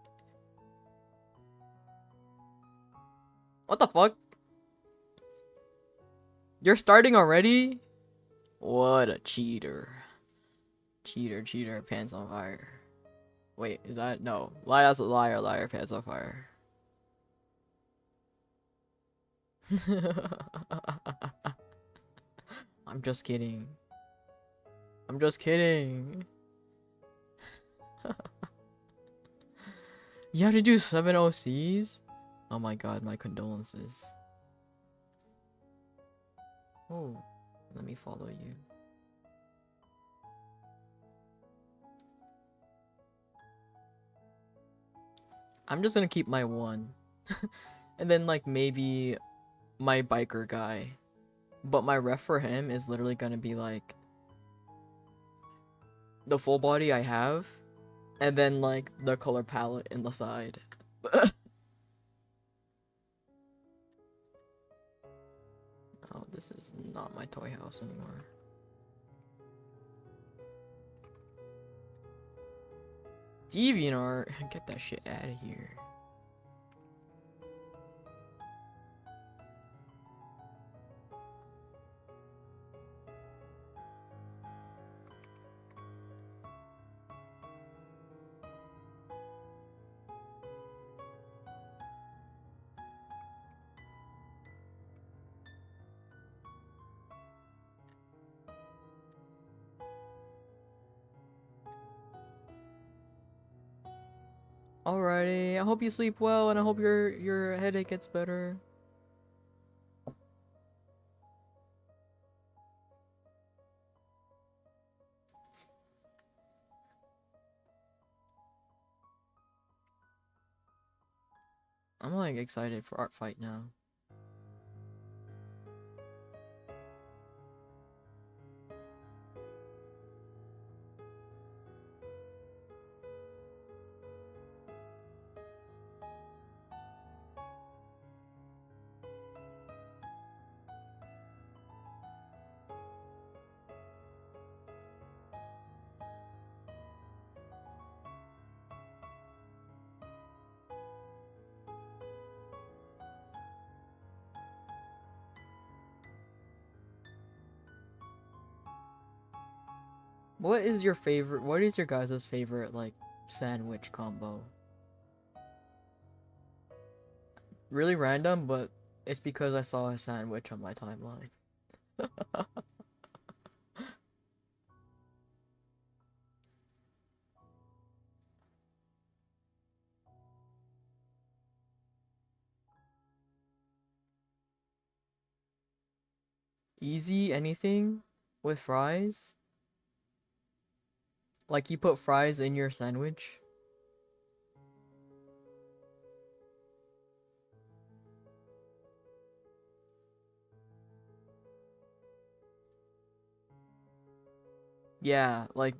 What the fuck? You're starting already? What a cheater. Cheater, pants on fire. Wait, is that? No. That's a liar, pants on fire. I'm just kidding. I'm just kidding. You have to do 7 OCs? Oh my god, my condolences. Oh, let me follow you. I'm just gonna keep my 1. And then like maybe my biker guy. But my ref for him is literally gonna be like the full body I have, and then like the color palette in the side. Oh, this is not my toy house anymore. DeviantArt, get that shit out of here. Alrighty, I hope you sleep well, and I hope your headache gets better. I'm like excited for Art Fight now. What is your favorite? What is your guys' favorite like sandwich combo? Really random, but it's because I saw a sandwich on my timeline. Easy anything with fries? Like you put fries in your sandwich? Yeah, like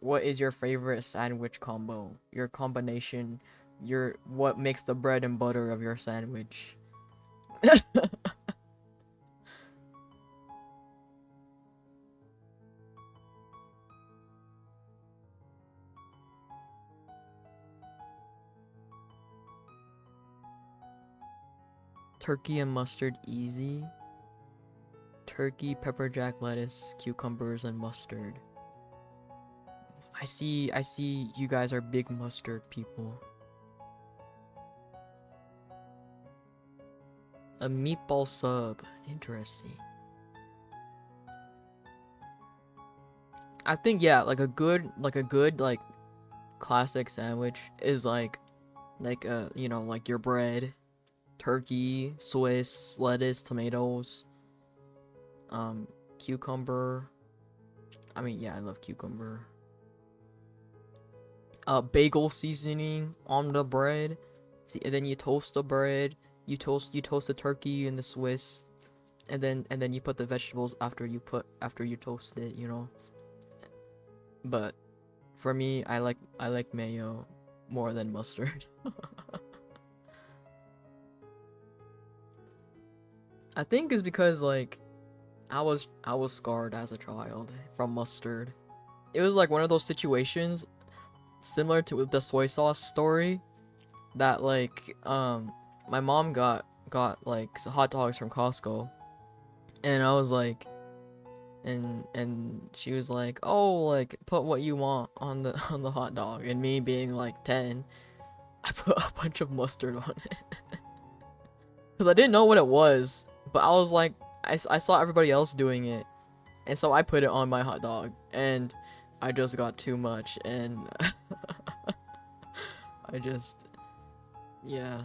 what is your favorite sandwich combo? Your combination, your what makes the bread and butter of your sandwich? Turkey and mustard easy. Turkey, pepper jack lettuce, cucumbers, and mustard. I see you guys are big mustard people. A meatball sub. Interesting. I think yeah, like a good like classic sandwich is like you know, like your bread, turkey, Swiss, lettuce, tomatoes, cucumber. I mean, yeah, I love cucumber. Bagel seasoning on the bread. See, and then you toast the bread. You toast the turkey and the Swiss, and then you put the vegetables after you toast it. But for me, I like mayo more than mustard. I think it's because like I was scarred as a child from mustard. It was like one of those situations similar to with the soy sauce story that like my mom got like hot dogs from Costco, and I was like, and she was like, oh, like put what you want on the on the hot dog, and me being like 10, I put a bunch of mustard on it because I didn't know what it was, but I was like, I saw everybody else doing it, and so I put it on my hot dog, and I just got too much, and I just, yeah,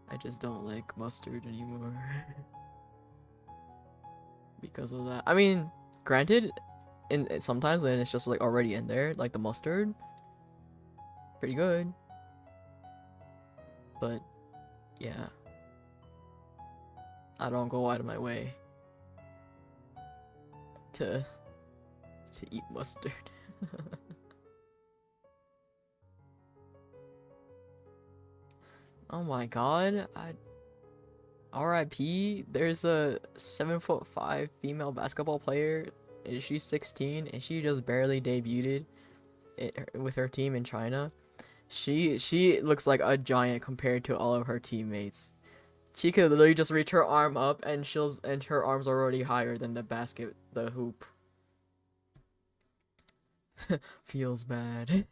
I just don't like mustard anymore because of that. I mean, granted, sometimes when it's just like already in there, like the mustard, pretty good, but yeah, I don't go out of my way to eat mustard. Oh my god, RIP, there's a 7'5" female basketball player, and she's 16, and she just barely debuted with her team in China. She looks like a giant compared to all of her teammates. She could literally just reach her arm up, and her arms are already higher than the hoop. Feels bad.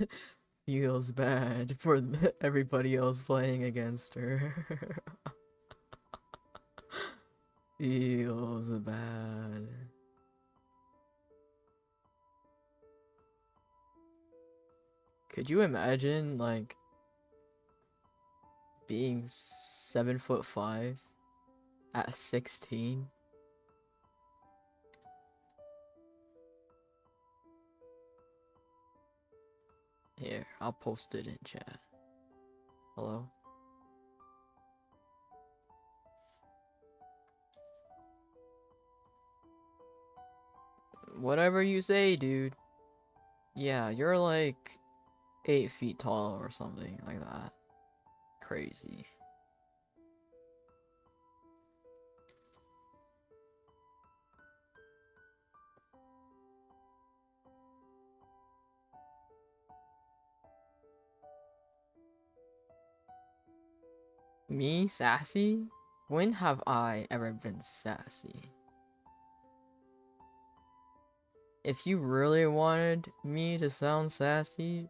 Feels bad for everybody else playing against her. Feels bad. Could you imagine like being 7'5" at 16? Here, I'll post it in chat. Hello? Whatever you say, dude. Yeah, you're like 8 feet tall or something like that. Crazy. Me, sassy? When have I ever been sassy? If you really wanted me to sound sassy,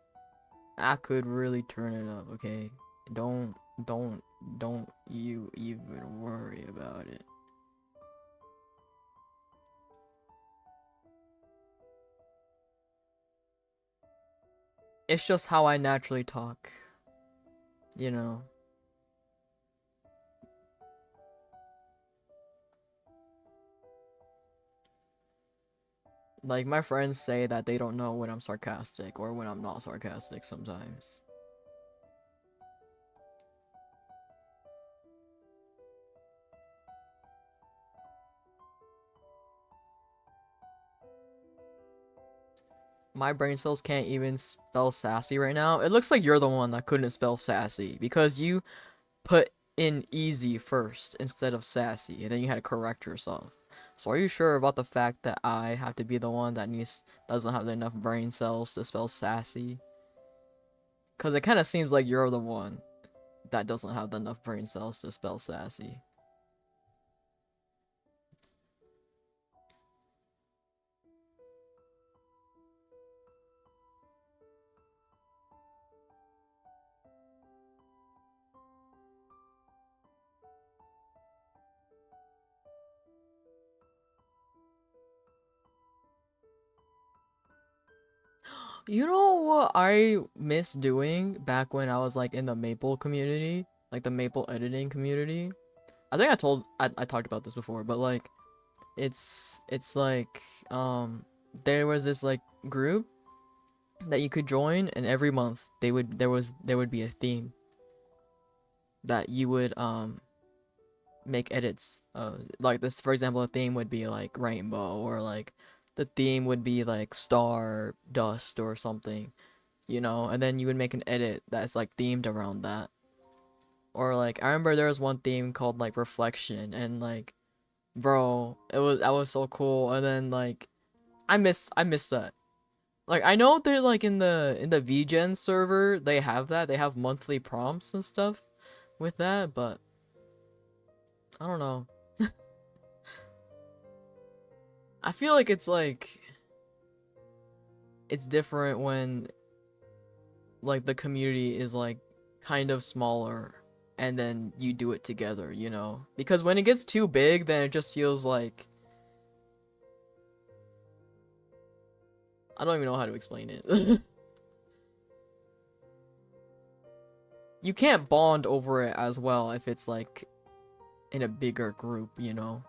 I could really turn it up, okay? Don't, don't, don't you even worry about it. It's just how I naturally talk, you know? Like, my friends say that they don't know when I'm sarcastic or when I'm not sarcastic sometimes. My brain cells can't even spell sassy right now. It looks like you're the one that couldn't spell sassy because you put in easy first instead of sassy, and then you had to correct yourself. So are you sure about the fact that I have to be the one that doesn't have enough brain cells to spell sassy? Because it kind of seems like you're the one that doesn't have enough brain cells to spell sassy. You know what I miss doing back when I was like in the Maple community, like the Maple editing community? I think I talked about this before, but like it's like there was this like group that you could join, and every month there would be a theme that you would make edits of. Like this, for example, a theme would be like rainbow, or like the theme would be like star dust or something, you know, and then you would make an edit that's like themed around that. Or like I remember there was one theme called like reflection, and like bro, that was so cool. And then like I miss that. Like I know they're like in the VGen server, they have that. They have monthly prompts and stuff with that, but I don't know. I feel like it's different when like the community is like kind of smaller and then you do it together, you know? Because when it gets too big, then it just feels like I don't even know how to explain it. You can't bond over it as well if it's like in a bigger group, you know?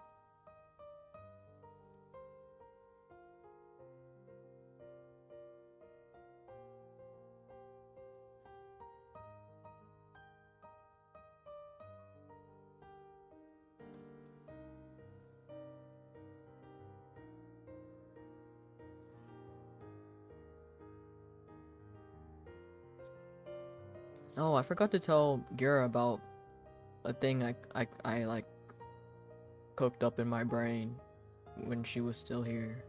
Oh, I forgot to tell Gira about a thing I like cooked up in my brain when she was still here.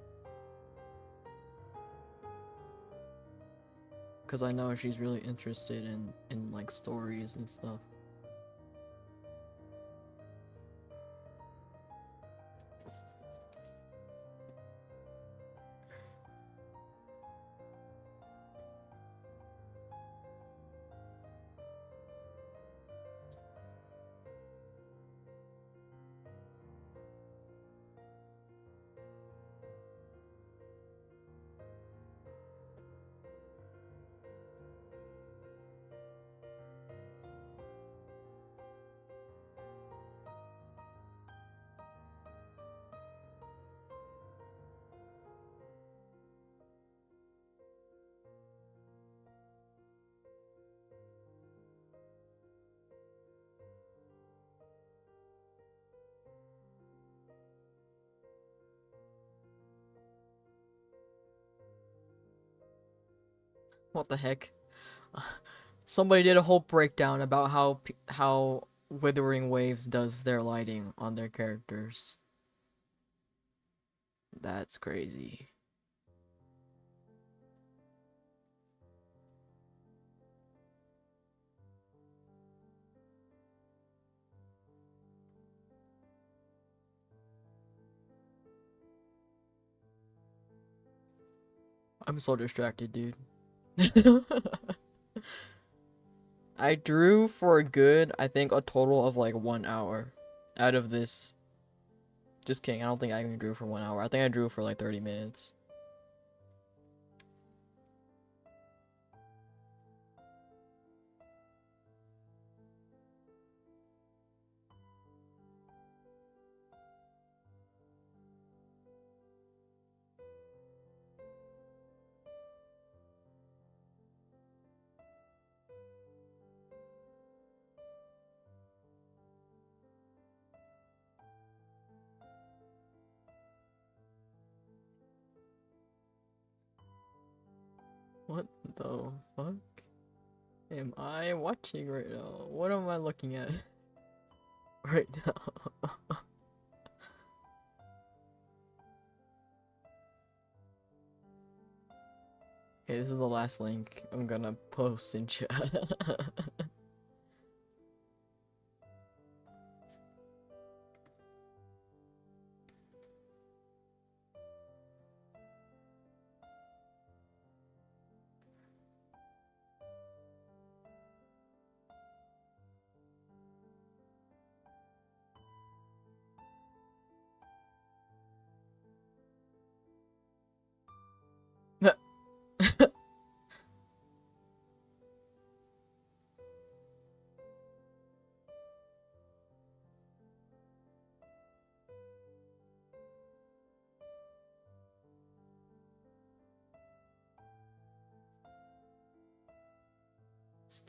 Cause I know she's really interested in like stories and stuff. What the heck? Somebody did a whole breakdown about how Withering Waves does their lighting on their characters. That's crazy. I'm so distracted, dude. I drew for a good, I think, a total of like 1 hour out of this. Just kidding, I don't think I even drew for 1 hour. I think I drew for like 30 minutes. What the fuck am I watching right now? What am I looking at right now? Okay, this is the last link I'm gonna post in chat.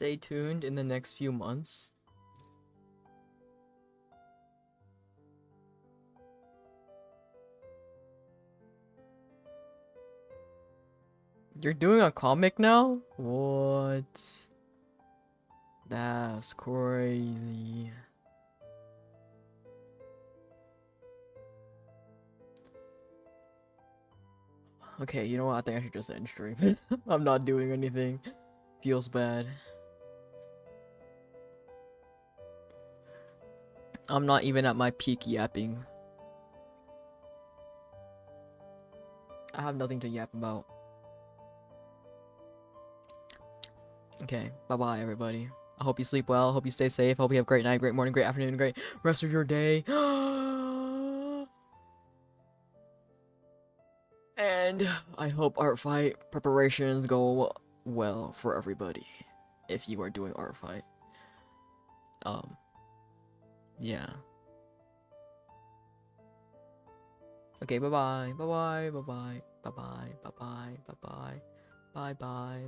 stay tuned in the next few months. You're doing a comic now? What? That's crazy. Okay, you know what? I think I should just end stream. I'm not doing anything. Feels bad. I'm not even at my peak yapping. I have nothing to yap about. Okay, bye-bye, everybody. I hope you sleep well. I hope you stay safe. I hope you have a great night, great morning, great afternoon, great rest of your day. And I hope art fight preparations go well for everybody. If you are doing art fight. Yeah. Okay, bye-bye. Bye-bye. Bye-bye. Bye-bye. Bye-bye. Bye-bye. Bye-bye.